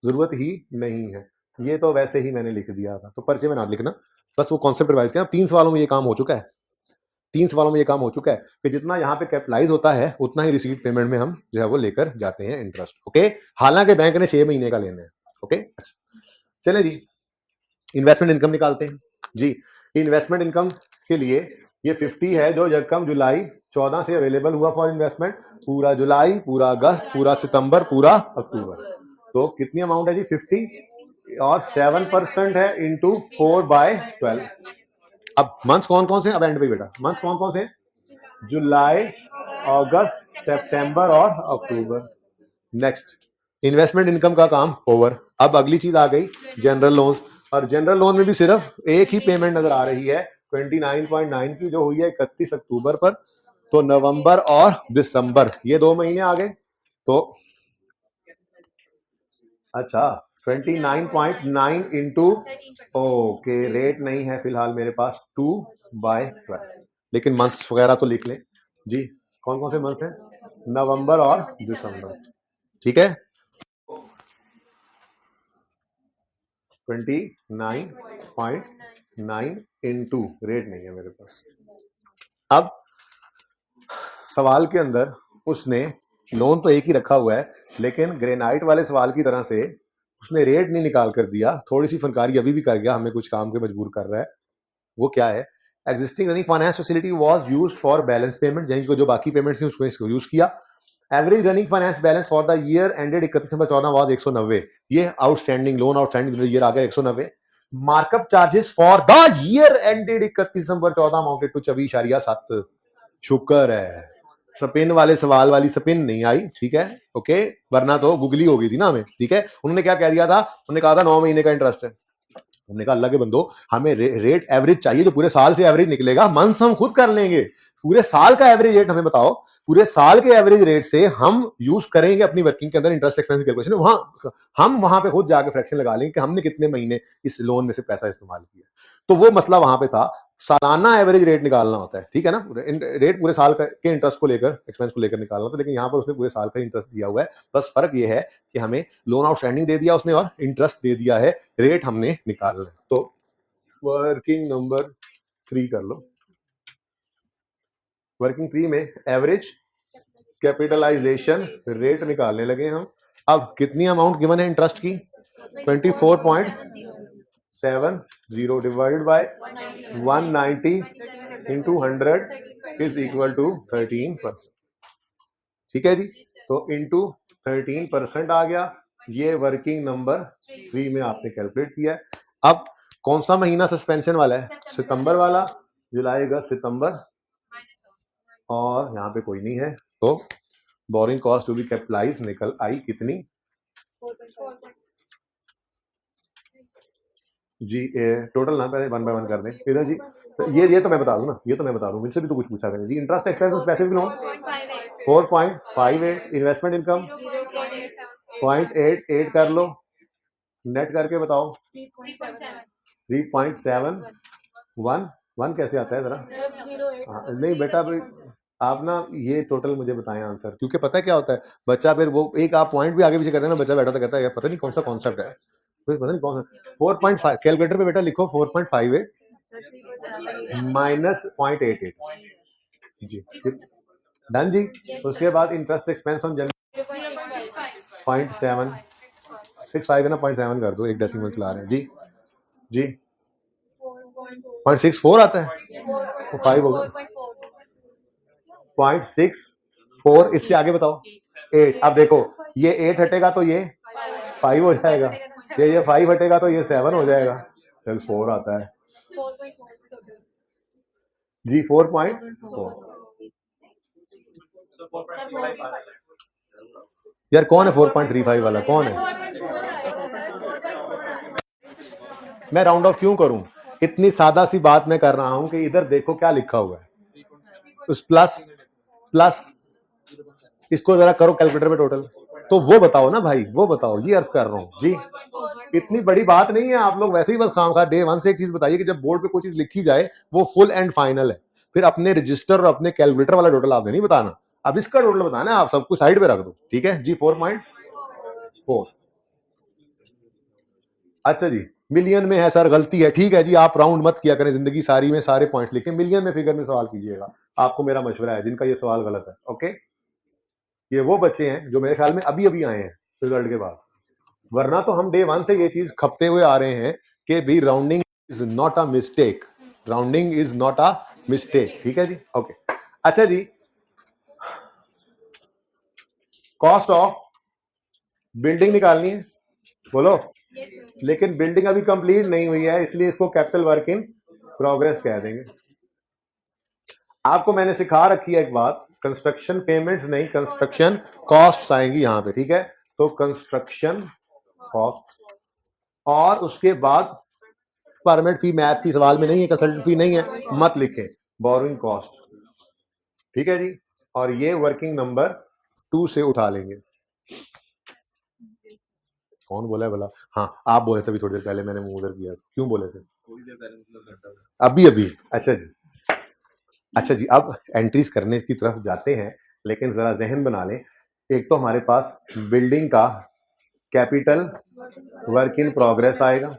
जरूरत ही नहीं है, ये तो वैसे ही मैंने लिख दिया था, तो पर्चे में ना लिखना, बस वो कॉन्सेप्ट रिवाइज करना। 3 सवालों में ये काम हो चुका है, 3 सवालों में ये काम हो चुका है कि जितना यहाँ पे कैपिटलाइज होता है उतना ही रिसीट पेमेंट में हम जो है वो लेकर जाते हैं इंटरेस्ट, ओके, हालांकि बैंक ने 6 महीने का लेना है, ओके, चले जी, इन्वेस्टमेंट इनकम निकालते हैं जी। इन्वेस्टमेंट इनकम के लिए ये 50 है जो यकम जुलाई 14 से अवेलेबल हुआ फॉर इन्वेस्टमेंट, पूरा जुलाई, पूरा अगस्त, पूरा सितंबर, पूरा अक्टूबर, तो कितनी अमाउंट है जी, 50, और 7% है इंटू 4/12। अब मंथ्स कौन कौन से, अब एंड पे बेटा, मंथ्स कौन कौन से, जुलाई, अगस्त, सितंबर और अक्टूबर। नेक्स्ट, इन्वेस्टमेंट इनकम का काम ओवर। अब अगली चीज आ गई जनरल लोन्स, और जनरल लोन में भी सिर्फ एक ही पेमेंट नजर आ रही है 29.9 की, जो हुई है 31 अक्टूबर पर, तो नवंबर और दिसंबर ये 2 महीने आ गए, तो अच्छा 29.9 इंटू, ओके, रेट नहीं है फिलहाल मेरे पास, 2/12, लेकिन मंथ्स वगैरह तो लिख लें जी, कौन कौन से मंथ्स हैं, नवंबर और दिसंबर, ठीक है, 29.9 इंटू, रेट नहीं है मेरे पास। अब सवाल के अंदर उसने लोन तो एक ही रखा हुआ है, लेकिन ग्रेनाइट वाले सवाल की तरह से उसने रेट नहीं निकाल कर दिया, थोड़ी सी फनकारी अभी भी कर गया, हमें कुछ काम के मजबूर कर रहा है। वो क्या है, existing running finance facility was used for balance payment, यानी जो बाकी पेमेंट्स थी उसको इसको यूज किया। Average running finance balance for the year ended 31 December 14 was 190, ये आउटस्टैंडिंग लोन आउटस्टैंडिंग ईयर आ गया 190। Markup charges for the year ended 31 December 14 amounted to 24.7, शुक्र है स्पिन वाले सवाल वाली स्पिन नहीं आई, ठीक है, ओके, वरना तो गुगली हो गई थी ना हमें, ठीक है। उन्होंने क्या कह दिया था, उन्होंने कहा था 9 महीने का इंटरेस्ट है, हमने कहा अल्लाह के बंदो, हमें रेट एवरेज चाहिए जो पूरे साल से एवरेज निकलेगा, मंथ्स हम खुद कर लेंगे, पूरे साल का एवरेज रेट हमें बताओ, पूरे साल के एवरेज रेट से हम यूज करेंगे अपनी वर्किंग के अंदर इंटरेस्ट एक्सपेंस कैलकुलेशन, वहां हम वहां पे खुद जाके फ्रैक्शन लगा लेंगे कि हमने कितने महीने इस लोन में से पैसा इस्तेमाल किया, तो वो मसला वहां पे था, सालाना एवरेज रेट निकालना होता है, ठीक है ना, रेट पूरे साल के इंटरेस्ट को लेकर एक्सपेंस को लेकर निकालना होता है, लेकिन यहाँ पर उसने पूरे साल का इंटरेस्ट दिया हुआ है, बस फर्क ये है कि हमें लोन आउटस्टैंडिंग दे दिया उसने और इंटरेस्ट दे दिया है, रेट हमने निकालना है। तो वर्किंग नंबर 3 कर लो, वर्किंग 3 में एवरेज कैपिटलाइजेशन रेट निकालने लगे हम। अब कितनी अमाउंट गिवन है इंटरेस्ट की, 24.70 divided by 190 into 100 is equal to 13%, ठीक है जी, तो इंटू 13% आ गया। ये वर्किंग नंबर 3 में आपने कैलकुलेट किया है। अब कौन सा महीना सस्पेंशन वाला है? सितंबर वाला। जुलाई अगस्त सितंबर, और यहाँ पे कोई नहीं है, तो borrowing cost to be capitalise निकल आई कितनी जी? टोटल ना पहले 1 बाय 1 कर दें इधर जी। तो ये तो मैं बता दूं ना, ये तो मैं बता दूं, मुझसे भी तो कुछ पूछा करें जी। Interest expense specific loan 4.58, investment income 0.88 कर लो, नेट करके बताओ 3.711 कैसे आता है जरा? नहीं बेटा भाई, आप ना ये टोटल मुझे बताएं आंसर, क्योंकि पता है क्या होता है, बच्चा फिर वो एक आप पॉइंट भी आगे पीछे करते हैं ना, बच्चा बैठा तो कहता है पता नहीं कौन सा कॉन्सेप्ट है, पता नहीं कौन सा। 4.5 कैलकुलेटर पे बेटा लिखो 4.58 माइनस 0.88 जी, डन जी। उसके बाद इंटरेस्ट एक्सपेंस ऑन जनरल 0.765 है ना, 0.7 कर दो, एक डेसिमल चला रहे हैं जी। जी 0.64 आता है, तो 5 होगा 0.64, इससे आगे बताओ 8। अब देखो ये 8 हटेगा तो ये 5 हो जाएगा, ये 5 हटेगा तो ये 7 हो जाएगा, चल 4 आता है जी। 4.4 यार कौन है 4.35 वाला, कौन है? मैं राउंड ऑफ क्यों करूं? इतनी सादा सी बात मैं कर रहा हूं कि इधर देखो क्या लिखा हुआ है, उस प्लस इसको जरा करो कैलकुलेटर पे टोटल, तो वो बताओ ना भाई, वो बताओ, ये अर्ज कर रहा हूं जी। इतनी बड़ी बात नहीं है, आप लोग वैसे ही बस खामखा डे 1 से एक चीज बताइए कि जब बोर्ड पे कोई चीज लिखी जाए वो फुल एंड फाइनल है, फिर अपने रजिस्टर और अपने कैलकुलेटर वाला टोटल आपने नहीं बताना, अब इसका टोटल बताना है, आप सब कुछ साइड पे रख दो, ठीक है जी। 4.4 अच्छा जी, मिलियन में है सर, गलती है, ठीक है जी, आप राउंड मत किया करें, जिंदगी सारी में सारे पॉइंट्स लिखे, मिलियन में फिगर में सवाल कीजिएगा, आपको मेरा मशवरा है जिनका ये सवाल गलत है। ओके, ये वो बच्चे हैं जो मेरे ख्याल में अभी अभी आए हैं रिजल्ट के बाद, वरना तो हम डे 1 से ये चीज खपते हुए आ रहे हैं कि भी rounding is not a mistake, rounding is not a mistake, ठीक है जी। ओके अच्छा जी, कॉस्ट ऑफ बिल्डिंग निकालनी है, बोलो, लेकिन बिल्डिंग अभी कंप्लीट नहीं हुई है, इसलिए इसको कैपिटल वर्क इन प्रोग्रेस कह देंगे। आपको मैंने सिखा रखी है एक बात, कंस्ट्रक्शन पेमेंट्स नहीं, कंस्ट्रक्शन कॉस्ट आएंगी यहां पे, ठीक है, तो कंस्ट्रक्शन कॉस्ट, और उसके बाद परमिट फी मैथ की सवाल में नहीं है, कंसल्टेंट फी नहीं है, मत लिखें, बोरोइंग कॉस्ट, ठीक है जी, और ये वर्किंग नंबर 2 से उठा लेंगे। कौन बोला है भला? हाँ आप बोले थे अभी थोड़ी देर पहले, मैंने मुंह उधर किया, क्यों बोले थे? अभी अभी, अच्छा जी। अच्छा जी, अब एंट्रीज करने की तरफ जाते हैं, लेकिन जरा जहन बना लें, एक तो हमारे पास बिल्डिंग का कैपिटल वर्क इन प्रोग्रेस आएगा,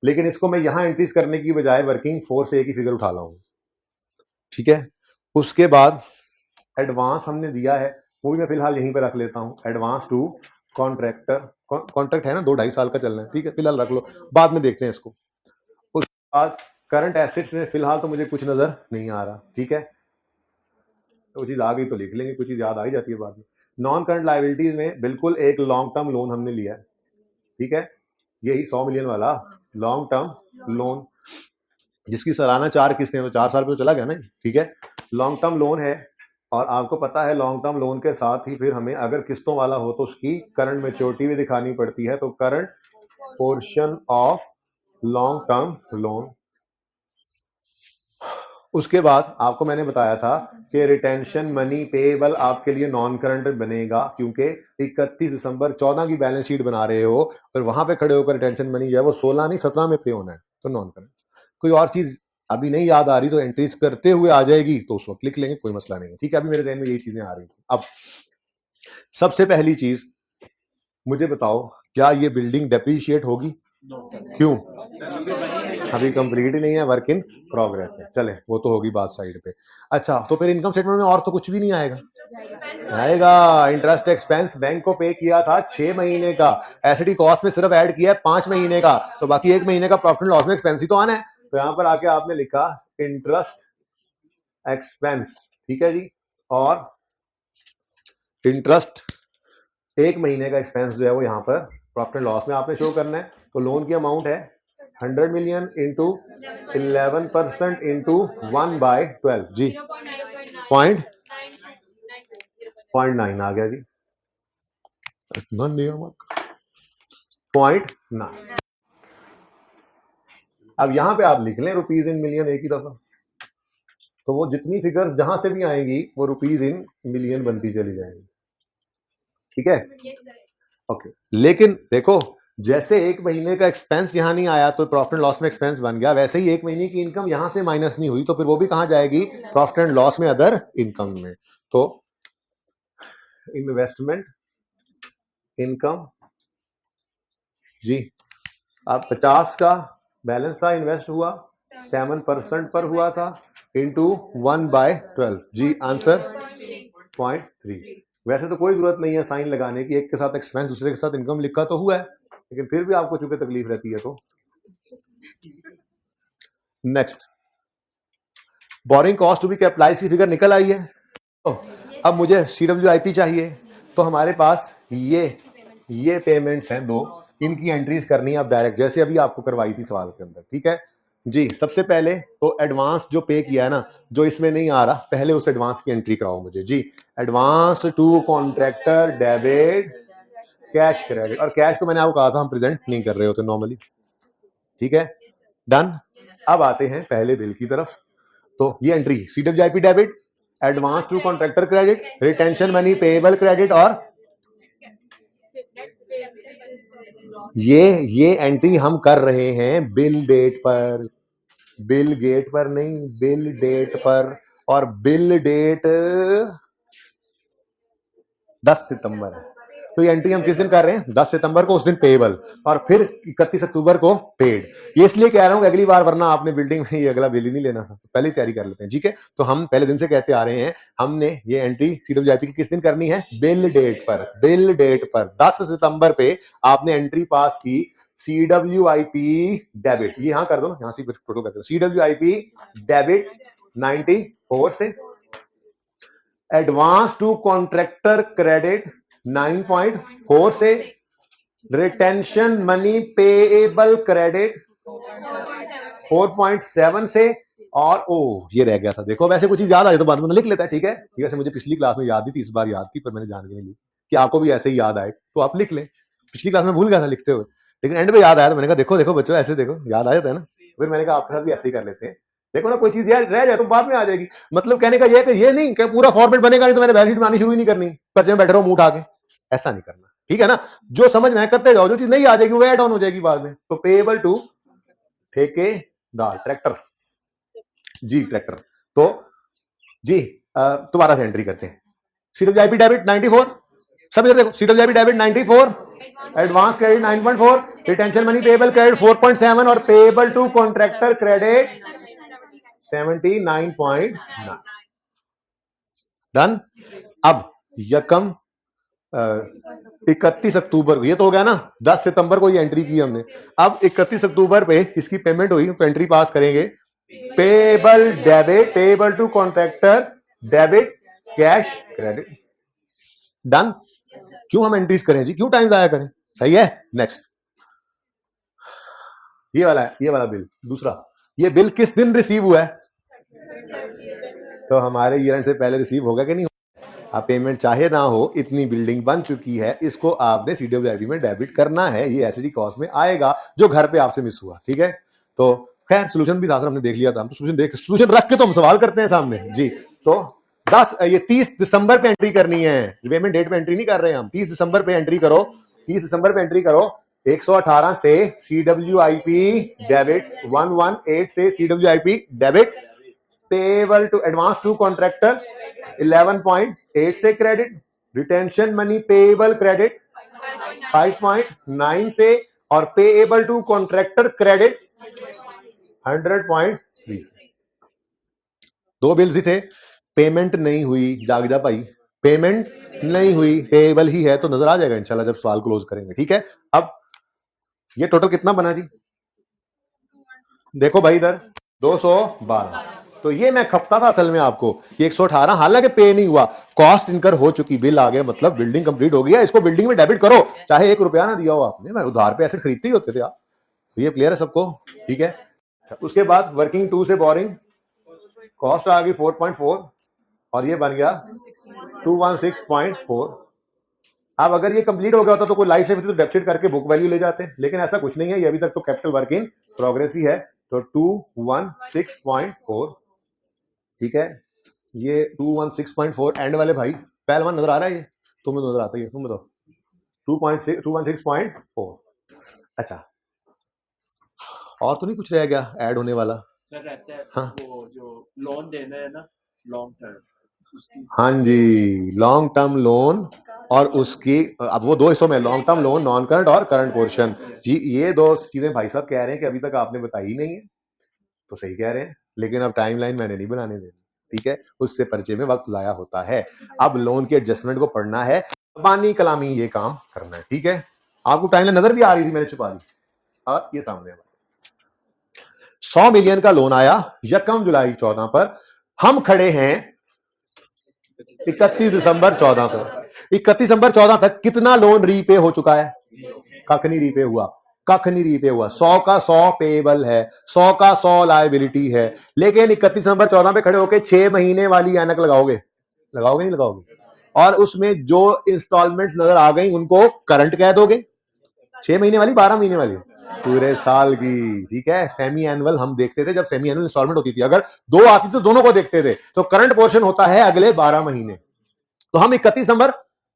लेकिन इसको मैं यहां एंट्रीज करने की बजाय वर्किंग फोर्स से एक ही फिगर उठा लाऊं, ठीक है। उसके बाद एडवांस हमने दिया है, वो भी मैं फिलहाल यहीं पे रख लेता हूं, एडवांस टू कॉन्ट्रैक्टर, कॉन्ट्रैक्ट है ना 2-2.5 साल का चलना है, ठीक है, फिलहाल रख लो, बाद में देखते हैं इसको। उसके बाद करंट एसेट्स में फिलहाल तो मुझे कुछ नजर नहीं आ रहा, ठीक है, तो चीज आ गई तो लिख लेंगे, कुछ चीज याद आ ही जाती है बाद में। नॉन करंट लाइबिलिटीज में बिल्कुल एक लॉन्ग टर्म लोन हमने लिया है, ठीक है, यही 100 मिलियन वाला लॉन्ग टर्म लोन, जिसकी सालाना 4 किस्तें, तो 4 साल पे तो चला गया ना, ठीक है, लॉन्ग टर्म लोन है, और आपको पता है लॉन्ग टर्म लोन के साथ ही फिर हमें अगर किस्तों वाला हो तो उसकी करंट मैच्योरिटी भी दिखानी पड़ती है, तो current portion of long term loan. उसके बाद आपको मैंने बताया था कि रिटेंशन मनी पेएबल आपके लिए नॉन करंट बनेगा, क्योंकि 31 दिसंबर 14 की बैलेंस शीट बना रहे हो और वहां पे खड़े होकर रिटेंशन मनी जो है वो 16 नहीं 17 में पे होना है, तो नॉन करंट। कोई और चीज अभी नहीं याद आ रही तो एंट्रीज करते हुए आ जाएगी, तो उस वक्त लिख लेंगे, कोई मसला नहीं है, ठीक है। अभी मेरे जहन में यही चीजें आ रही थी। अब सबसे पहली चीज मुझे बताओ, क्या ये बिल्डिंग डेप्रीशिएट होगी? क्यों? अभी कंप्लीट ही नहीं है, वर्क इन प्रोग्रेस है, चले वो तो होगी बात साइड पे। अच्छा, तो फिर इनकम स्टेटमेंट में और तो कुछ भी नहीं आएगा? आएगा, इंटरेस्ट एक्सपेंस बैंक को पे किया था 6 महीने का, एसिडी कॉस्ट में सिर्फ ऐड किया है 5 महीने का, तो बाकी 1 महीने का प्रॉफिट एंड लॉस में एक्सपेंस ही तो आना है, तो यहां पर आके आपने लिखा इंटरेस्ट एक्सपेंस, ठीक है जी, और इंटरेस्ट एक महीने का एक्सपेंस जो है वो यहाँ पर प्रॉफिट एंड लॉस में आपने शो करना है। तो लोन की अमाउंट है 100 मिलियन इंटू 11% इंटू 1/12 जी, 0.9 आ गया जी, 0.9। अब यहां पे आप लिख लें रुपीज इन मिलियन एक ही दफा, तो वो जितनी फिगर्स जहां से भी आएंगी वो रुपीज इन मिलियन बनती चली जाएंगी, ठीक है। ओके, लेकिन देखो जैसे एक महीने का एक्सपेंस यहां नहीं आया तो प्रॉफिट एंड लॉस में एक्सपेंस बन गया, वैसे ही एक महीने की इनकम यहां से माइनस नहीं हुई तो फिर वो भी कहां जाएगी, प्रॉफिट एंड लॉस में, अदर इनकम में। तो इन्वेस्टमेंट इनकम जी, अब 50 का बैलेंस था, इन्वेस्ट हुआ 7% पर हुआ था, इंटू 1/12 जी, आंसर 0.3। वैसे तो कोई जरूरत नहीं है साइन लगाने की, एक के साथ एक्सपेंस दूसरे के साथ इनकम लिखा तो हुआ है, लेकिन फिर भी आपको चूंकि तकलीफ रहती है तो। Next, borrowing cost to be capitalised की फिगर निकल आई है। तो अब मुझे CWIP चाहिए, तो हमारे पास ये पेमेंट्स हैं दो, इनकी एंट्रीज करनी है आप डायरेक्ट, जैसे अभी आपको करवाई थी सवाल के अंदर, ठीक है जी। सबसे पहले तो एडवांस जो पे किया है ना, जो इसमें नहीं आ रहा, पहले उस एडवांस की एंट्री कराओ मुझे जी। Advance to contractor debit cash credit, और कैश को मैंने आपको कहा था हम प्रेजेंट नहीं कर रहे होते नॉर्मली, ठीक है, डन। अब आते हैं पहले बिल की तरफ, तो ये entry CWIP debit, advance to contractor credit, retention money payable credit, और ये एंट्री हम कर रहे हैं बिल डेट पर, बिल गेट पर नहीं, बिल डेट पर, और बिल डेट 10 सितंबर है। तो ये एंट्री हम किस दिन कर रहे हैं, 10 सितंबर को, उस दिन पेएबल, और फिर 31 अक्टूबर को पेड। ये इसलिए कह रहा हूं अगली बार, वरना आपने बिल्डिंग में ये अगला बिल ही नहीं लेना था, पहले तैयारी कर लेते हैं, ठीक है। तो हम पहले दिन से कहते आ रहे हैं, हमने ये एंट्री CWIP की किस दिन करनी है, बिल डेट पर, बिल डेट पर 10 सितंबर पे आपने एंट्री पास की CWIP डेबिट, ये यहां कर दो ना, यहां से फोटो करते हैं, CWIP डेबिट 94 से, एडवांस टू कॉन्ट्रैक्टर क्रेडिट 9.4 से, रिटेंशन मनी पेएबल क्रेडिट 4.7 से, और ये रह गया था, देखो वैसे कुछ चीज याद आ जाए तो बाद में लिख लेता है, ठीक है। वैसे मुझे पिछली क्लास में याद नहीं थी, इस बार याद थी, पर मैंने जान के नहीं ली कि आपको भी ऐसे ही याद आए, तो आप लिख लें। पिछली क्लास में भूल गया था लिखते हुए, लेकिन एंड में याद आया तो मैंने कहा देखो देखो बच्चों, ऐसे देखो याद आ जाता है ना, फिर मैंने कहा आपके साथ भी ऐसे ही कर लेते हैं। देखो ना, कोई चीज याद रह जाए तो बाद में आ जाएगी। मतलब कहने का ये नहीं कि पूरा फॉर्मेट बनेगा नहीं तो मैंने बैलेंस शीट बनानी शुरू ही नहीं करनी, पर्चे में बैठे रहो मुंह उठा के, ऐसा नहीं करना, ठीक है ना। जो समझ में करते जाओ, जो चीज नहीं आ जाएगी वो ऐड ऑन हो जाएगी बाद में। तो पेएबल टू ठेकेदार, ट्रैक्टर जी, ट्रैक्टर, तो जी दोबारा से एंट्री करते हैं। CWIP डेबिट 94, सब इधर देखो, CWIP debit 94, advance credit 9.4, retention money payable credit 4.7, और payable to contractor credit 79.9, done. अब यकम 31 अक्टूबर को, ये तो हो गया ना, 10 सितंबर को ये एंट्री की हमने, अब 31 अक्टूबर पे इसकी पेमेंट हुई तो एंट्री पास करेंगे, payable debit, payable to contractor debit cash credit, done. क्यों हम एंट्रीज करें जी, क्यों टाइम जाया करें, सही है। नेक्स्ट, ये वाला बिल दूसरा, ये बिल किस दिन रिसीव हुआ है, तो हमारे ईयर एंड से पहले रिसीव होगा कि नहीं। आप पेमेंट चाहे ना हो, इतनी बिल्डिंग बन चुकी है, इसको आपने CWIP में डेबिट करना है, ये एसडी कॉस्ट में आएगा जो घर पे आपसे मिस हुआ, ठीक है। तो खैर सोल्यूशन भी था सर, हमने देख लिया था, हम तो सोल्यूशन रख के तो हम सवाल करते हैं सामने जी। तो 30 दिसंबर पे एंट्री करनी है, पेमेंट डेट पे एंट्री नहीं कर रहे हैं हम, 30 दिसंबर पे एंट्री करो, 30 दिसंबर पे एंट्री करो, 118 से CWIP डेबिट 118 से CWIP debit, payable to advance to contractor 11.8 से credit, retention money payable credit 5.9 से, और पेएबल टू कॉन्ट्रैक्टर क्रेडिट 100.3 से। दो बिल्स ही थे, पेमेंट नहीं हुई, जाग जा भाई, पेमेंट नहीं हुई, पेएबल ही है, तो नजर आ जाएगा इंशाल्लाह जब सवाल क्लोज करेंगे, ठीक है। अब ये टोटल कितना बना जी, देखो भाई इधर 212, तो ये मैं खपता था असल में आपको कि 118, हालांकि पे नहीं हुआ, कॉस्ट इनकर हो चुकी, बिल आ गए, मतलब बिल्डिंग कंप्लीट हो गया, इसको बिल्डिंग में डेबिट करो, चाहे 1 रुपया ना दिया हो आपने, मैं उधार पे ऐसे खरीदते ही होते थे आप। तो ये क्लियर है सबको, ठीक है। उसके बाद वर्किंग 2 से बोरिंग, कॉस्ट आ गई 4.4 और ये बन गया 216.4। अब अगर ये कंप्लीट हो गया होता तो कोई लाइफ से तो डेबिट करके बुक वैल्यू ले जाते, लेकिन ऐसा कुछ नहीं है, ये अभी तक तो कैपिटल वर्क इन प्रोग्रेस ही है। तो 216.4, ठीक है, ये 216.4 एंड वाले भाई, पहलवान नजर आ रहा है ये, तुम्हें नजर आता है, तुम बताओ 216.4। अच्छा, और तो नहीं कुछ रह गया ऐड होने वाला? सर रहता है हाँ वो जो लोन देना है ना लॉन्ग टर्म, हाँ जी, लॉन्ग टर्म लोन और उसकी, अब वो दो हिस्सों में, long term loan, non current और करंट पोर्शन जी, ये दो चीजें भाई साहब कह रहे हैं कि अभी तक आपने बताई ही नहीं है, तो सही कह रहे हैं, लेकिन अब टाइमलाइन मैंने नहीं बनाने देनी, ठीक है, उससे परिचय में वक्त जाया होता है। अब लोन के एडजस्टमेंट को पढ़ना है, बानी कलामी ये काम करना है, ठीक है। आपको टाइमलाइन नजर भी आ रही थी, मैंने छुपा दी, और ये सामने 100 मिलियन का लोन आया यकम जुलाई 14 पर, हम खड़े हैं 31 दिसंबर 14 पर। 31 दिसंबर 14 तक कितना लोन रीपे हो चुका है? कख नहीं रीपे हुआ, कख नहीं रीपे हुआ। 100 का 100 पेएबल है, 100 का 100 लायबिलिटी है, लेकिन 31 दिसंबर 14 पे खड़े होकर 6 महीने वाली ऐनक लगाओगे, लगाओगे नहीं लगाओगे, और उसमें जो इंस्टॉलमेंट्स नजर आ गई उनको करंट कह दोगे, 6 महीने वाली, 12 महीने वाली, पूरे साल की, ठीक है। सेमी एनुअल हम देखते थे, जब सेमी एनुअल इंस्टॉलमेंट होती थी, अगर दो आती तो दोनों को देखते थे, तो करंट पोर्शन होता है अगले 12 महीने। तो हम 31 दिसंबर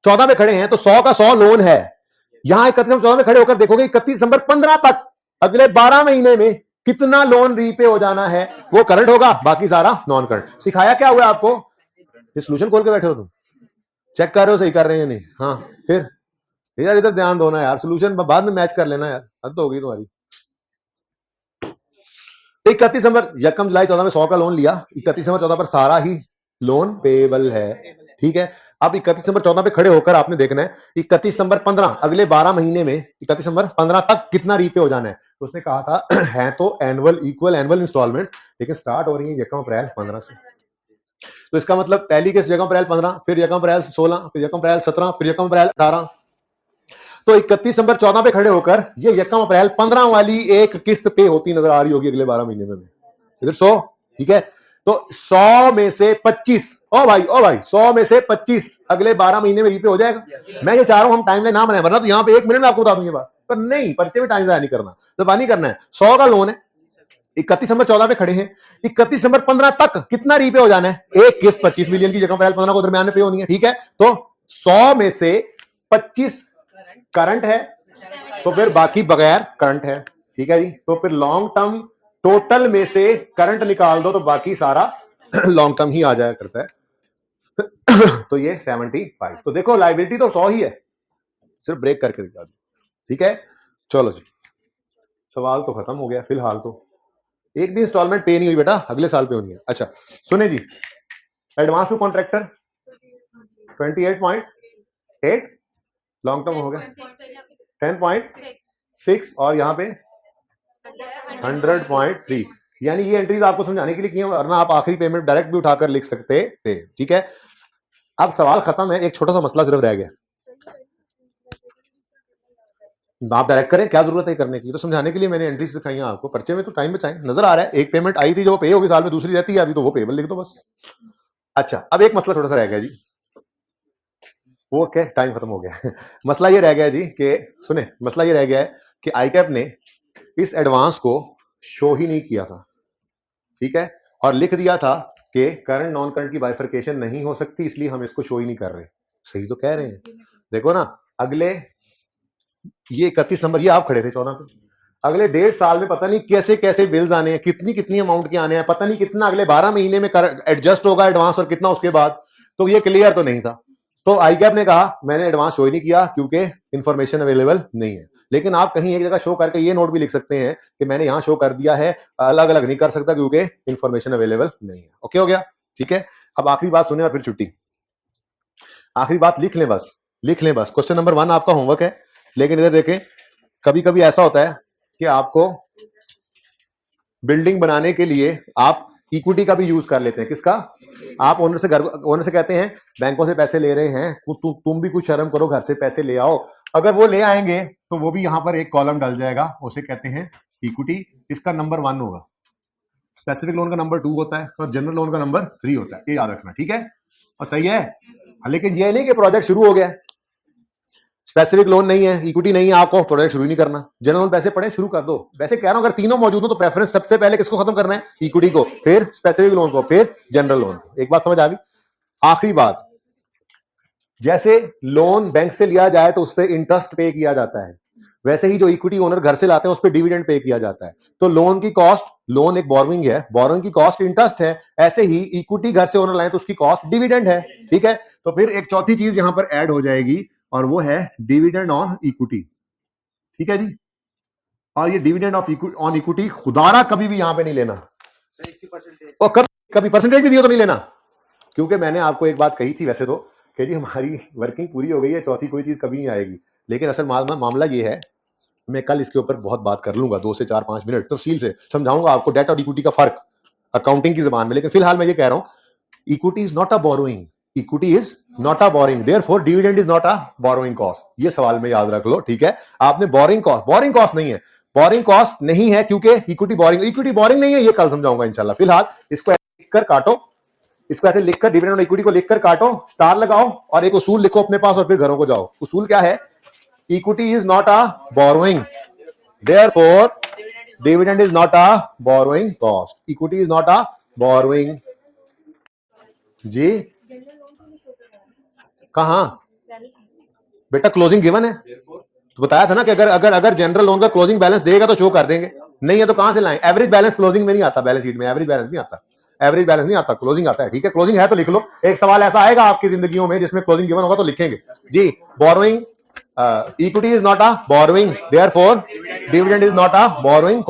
14 में खड़े हैं, तो 100 का 100 लोन है, यहां 31 दिसंबर 14 में खड़े होकर देखोगे 31 दिसंबर 15 तक अगले 12 महीने में कितना लोन रीपे हो जाना है, वो करंट होगा, बाकी सारा नॉन करंट। सिखाया क्या हुआ आपको? ये सोल्यूशन खोल के बैठे हो तुम, चेक कर रहे हो सही कर रहे हैं या नहीं? हाँ, फिर यार इधर ध्यान दो ना यार, सोल्यूशन बाद में मैच कर लेना यार, हद तो होगी तुम्हारी। 31 दिसंबर यकम जुलाई 14 में 100 का लोन लिया, 31 दिसंबर 14 पर सारा ही लोन पेएबल है, ठीक है। अब 31 दिसंबर 14 पे खड़े होकर आपने देखना है 31 दिसंबर 15 अगले 12 महीने में 31 दिसंबर 15 तक कितना रीपे हो जाना है। तो उसने कहा था है तो एनुअल इक्वल एनुअल इंस्टॉलमेंट्स, लेकिन स्टार्ट हो रही है यकम अप्रैल 15 से, तो इसका मतलब पहली किस्त यकम अप्रैल 15, फिर यकम अप्रैल 16, फिर यकम अप्रैल 17, फिर यकम अप्रैल 18। तो 31 दिसंबर 14 पे खड़े होकर ये यकम अप्रैल 15 वाली एक किस्त पे होती नजर आ रही होगी अगले 12 महीने में, इधर 100, ठीक है। तो 100 में से 25, ओ भाई 100 में से 25 अगले 12 महीने में रीपे हो जाएगा। मैं ये चाह रहा हूं हम टाइमलाइन ना बनाए, वरना तो यहां पे 1 मिनट में आपको बता दूंगी बात, पर नहीं, परिचय में टाइम जाया नहीं करना, तो बानी करना है। 100 का लोन है, 31 दिसंबर 14 पे खड़े हैं, 31 दिसंबर 15 तक कितना रीपे हो जाना है? एक किस्त 25 मिलियन की जगह अप्रैल 15 को दरमियान में पे होनी है, ठीक है। तो 100 में से 25 करंट है, तो फिर बाकी बगैर करंट है, ठीक है जी। तो फिर लॉन्ग टर्म टोटल में से करंट निकाल दो तो बाकी सारा लॉन्ग टर्म ही आ जाया करता है। तो ये 75, तो देखो लाइबिलिटी तो 100 ही है, सिर्फ ब्रेक करके दिखा दो, ठीक है। चलो जी, सवाल तो खत्म हो गया फिलहाल, तो एक भी इंस्टॉलमेंट पे नहीं हुई बेटा, अगले साल पे होनी है। अच्छा सुने जी, advance to contractor 28.8, long term हो गया 10.6 और यहाँ पे 100.3, यानी ये एंट्रीज आपको समझाने के लिए किए, वरना आप आखिरी पेमेंट डायरेक्ट भी उठाकर लिख सकते थे, ठीक है। अब सवाल खत्म है, एक छोटा सा मसला सिर्फ रह गया, आप डायरेक्ट करें, क्या जरूरत है करने की, तो समझाने के लिए मैंने एंट्री सिखाई है आपको, पर्चे में तो टाइम बचाएं, नजर आ रहा है एक पेमेंट आई थी जो पे होगी साल में, दूसरी रहती है अभी, तो वो पेबल लिख दो बस। अच्छा अब एक मसला छोटा सा रह गया जी, वो क्या, टाइम खत्म हो गया। मसला ये रह गया जी कि सुने, मसला ये रह गया है कि आईकैप ने इस एडवांस को शो ही नहीं किया था, ठीक है, और लिख दिया था कि करंट नॉन करंट की बाइफर्केशन नहीं हो सकती, इसलिए हम इसको शो ही नहीं कर रहे। सही तो कह रहे हैं, देखो ना, अगले ये 31 दिसंबर, ये आप खड़े थे 14 पे, अगले 1.5 साल में पता नहीं कैसे कैसे बिल्स आने हैं, कितनी कितनी अमाउंट के आने हैं, पता नहीं कितना अगले 12 महीने में एडजस्ट होगा एडवांस और कितना उसके बाद, तो ये क्लियर तो नहीं था। तो आईकैप ने कहा मैंने एडवांस शो ही नहीं किया क्योंकि इंफॉर्मेशन अवेलेबल नहीं है, लेकिन आप कहीं एक जगह शो करके ये नोट भी लिख सकते हैं कि मैंने यहां शो कर दिया है, अलग अलग नहीं कर सकता क्योंकि इंफॉर्मेशन अवेलेबल नहीं है। ओके हो गया, ठीक है। अब आखिरी बात सुने और फिर छुट्टी, आखिरी बात लिख लें बस, लिख लें बस। क्वेश्चन नंबर 1 आपका होमवर्क है, लेकिन इधर देखें, कभी कभी ऐसा होता है कि आपको बिल्डिंग बनाने के लिए आप इक्विटी का भी यूज कर लेते हैं। किसका? आप ओनर से कहते हैं बैंकों से पैसे ले रहे हैं, तुम भी कुछ शर्म करो, घर से पैसे ले आओ। अगर वो ले आएंगे तो वो भी यहां पर एक कॉलम डल जाएगा, उसे कहते हैं इक्विटी। इसका नंबर 1 होगा, स्पेसिफिक लोन का नंबर 2 होता है और जनरल लोन का नंबर 3 होता है। ये याद रखना, ठीक है? और सही है। लेकिन ये नहीं कि प्रोजेक्ट शुरू हो गया, स्पेसिफिक लोन नहीं है, इक्विटी नहीं है, आपको प्रोजेक्ट शुरू ही नहीं करना, जनरल लोन पैसे पड़े शुरू कर दो। वैसे कह रहा हूं अगर तीनों मौजूद हो तो प्रेफरेंस सबसे पहले किसको खत्म करना है? इक्विटी को, फिर स्पेसिफिक लोन को, फिर जनरल लोन को। एक बात समझ आ गई? आखिरी बात, जैसे लोन बैंक से लिया जाए तो उस पर इंटरेस्ट पे किया जाता है, वैसे ही जो इक्विटी ओनर घर से लाते हैं उस पर डिविडेंड पे किया जाता है। तो लोन की कॉस्ट, लोन एक बोरोइंग है, बोरोइंग की कॉस्ट इंटरेस्ट है, ऐसे ही इक्विटी घर से ओनर लाए तो उसकी कॉस्ट डिविडेंड है, ठीक है? तो फिर एक चौथी चीज यहां पर ऐड हो जाएगी और वो है डिविडेंड ऑन इक्विटी, ठीक है जी? और ये डिविडेंड ऑफ ऑन इक्विटी खुदारा कभी भी यहां पे नहीं लेना, और कभी परसेंटेज भी दिया तो नहीं लेना, क्योंकि मैंने आपको एक बात कही थी वैसे तो कि जी हमारी वर्किंग पूरी हो गई है, चौथी कोई चीज कभी नहीं आएगी। लेकिन असल मामला ये है, मैं कल इसके ऊपर बहुत बात कर लूंगा, 2 से 4-5 मिनट तफसील से समझाऊंगा आपको डेट और इक्विटी का फर्क अकाउंटिंग की जबान में। लेकिन फिलहाल मैं ये कह रहा हूं equity is not a borrowing, equity is not a boring, therefore dividend is not a borrowing cost. ये सवाल में याद रख लो, ठीक है? आपने बोरिंग कॉस्ट नहीं है, बोरिंग कॉस्ट नहीं है क्योंकि इक्विटी बोरिंग नहीं है, ये कल समझाऊंगा इंशाल्लाह। फिलहाल इसको लिखकर काटो, इसको ऐसे लिखकर डिविडेंड और इक्विटी को लिखकर काटो, स्टार लगाओ और एक उसूल लिखो अपने पास और फिर घरों को जाओ। उसूल क्या है? Equity is not a borrowing, therefore dividend is not a borrowing cost, equity is not a borrowing। जी कहां बेटा क्लोजिंग गिवन है, तो बताया था ना कि अगर जनरल लोन का क्लोजिंग बैलेंस देगा तो शो कर देंगे, नहीं है तो कहां से लाएं? एवरेज बैलेंस क्लोजिंग में नहीं आता, बैलेंस शीट में एवरेज बैलेंस नहीं आता, क्लोजिंग आता है, ठीक है? क्लोजिंग है तो लिख लो। एक सवाल ऐसा आएगा आपकी जिंदगियों में जिसमें क्लोजिंग गिवन होगा तो लिखेंगे जी borrowing, equity is not a borrowing, therefore dividend is not a borrowing.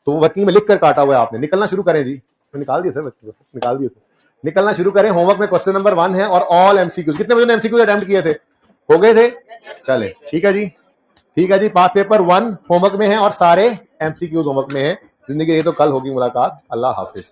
तो वर्किंग में लिख कर काटा हुआ है आपने, निकलना शुरू करें जी। निकाल दिए सर बच्चे को, निकाल दिए सर, निकलना शुरू करें। होमवर्क में क्वेश्चन नंबर 1 है और ऑल एमसीक्यूज। कितने बजे एमसीक्यूज अटेम्प्ट किए थे? हो गए थे? चले ठीक है जी, ठीक है जी। पास पेपर 1 होमवर्क में है और सारे एमसीक्यूज होमवर्क में है। जिंदगी ये तो कल होगी मुलाकात। अल्लाह हाफिज।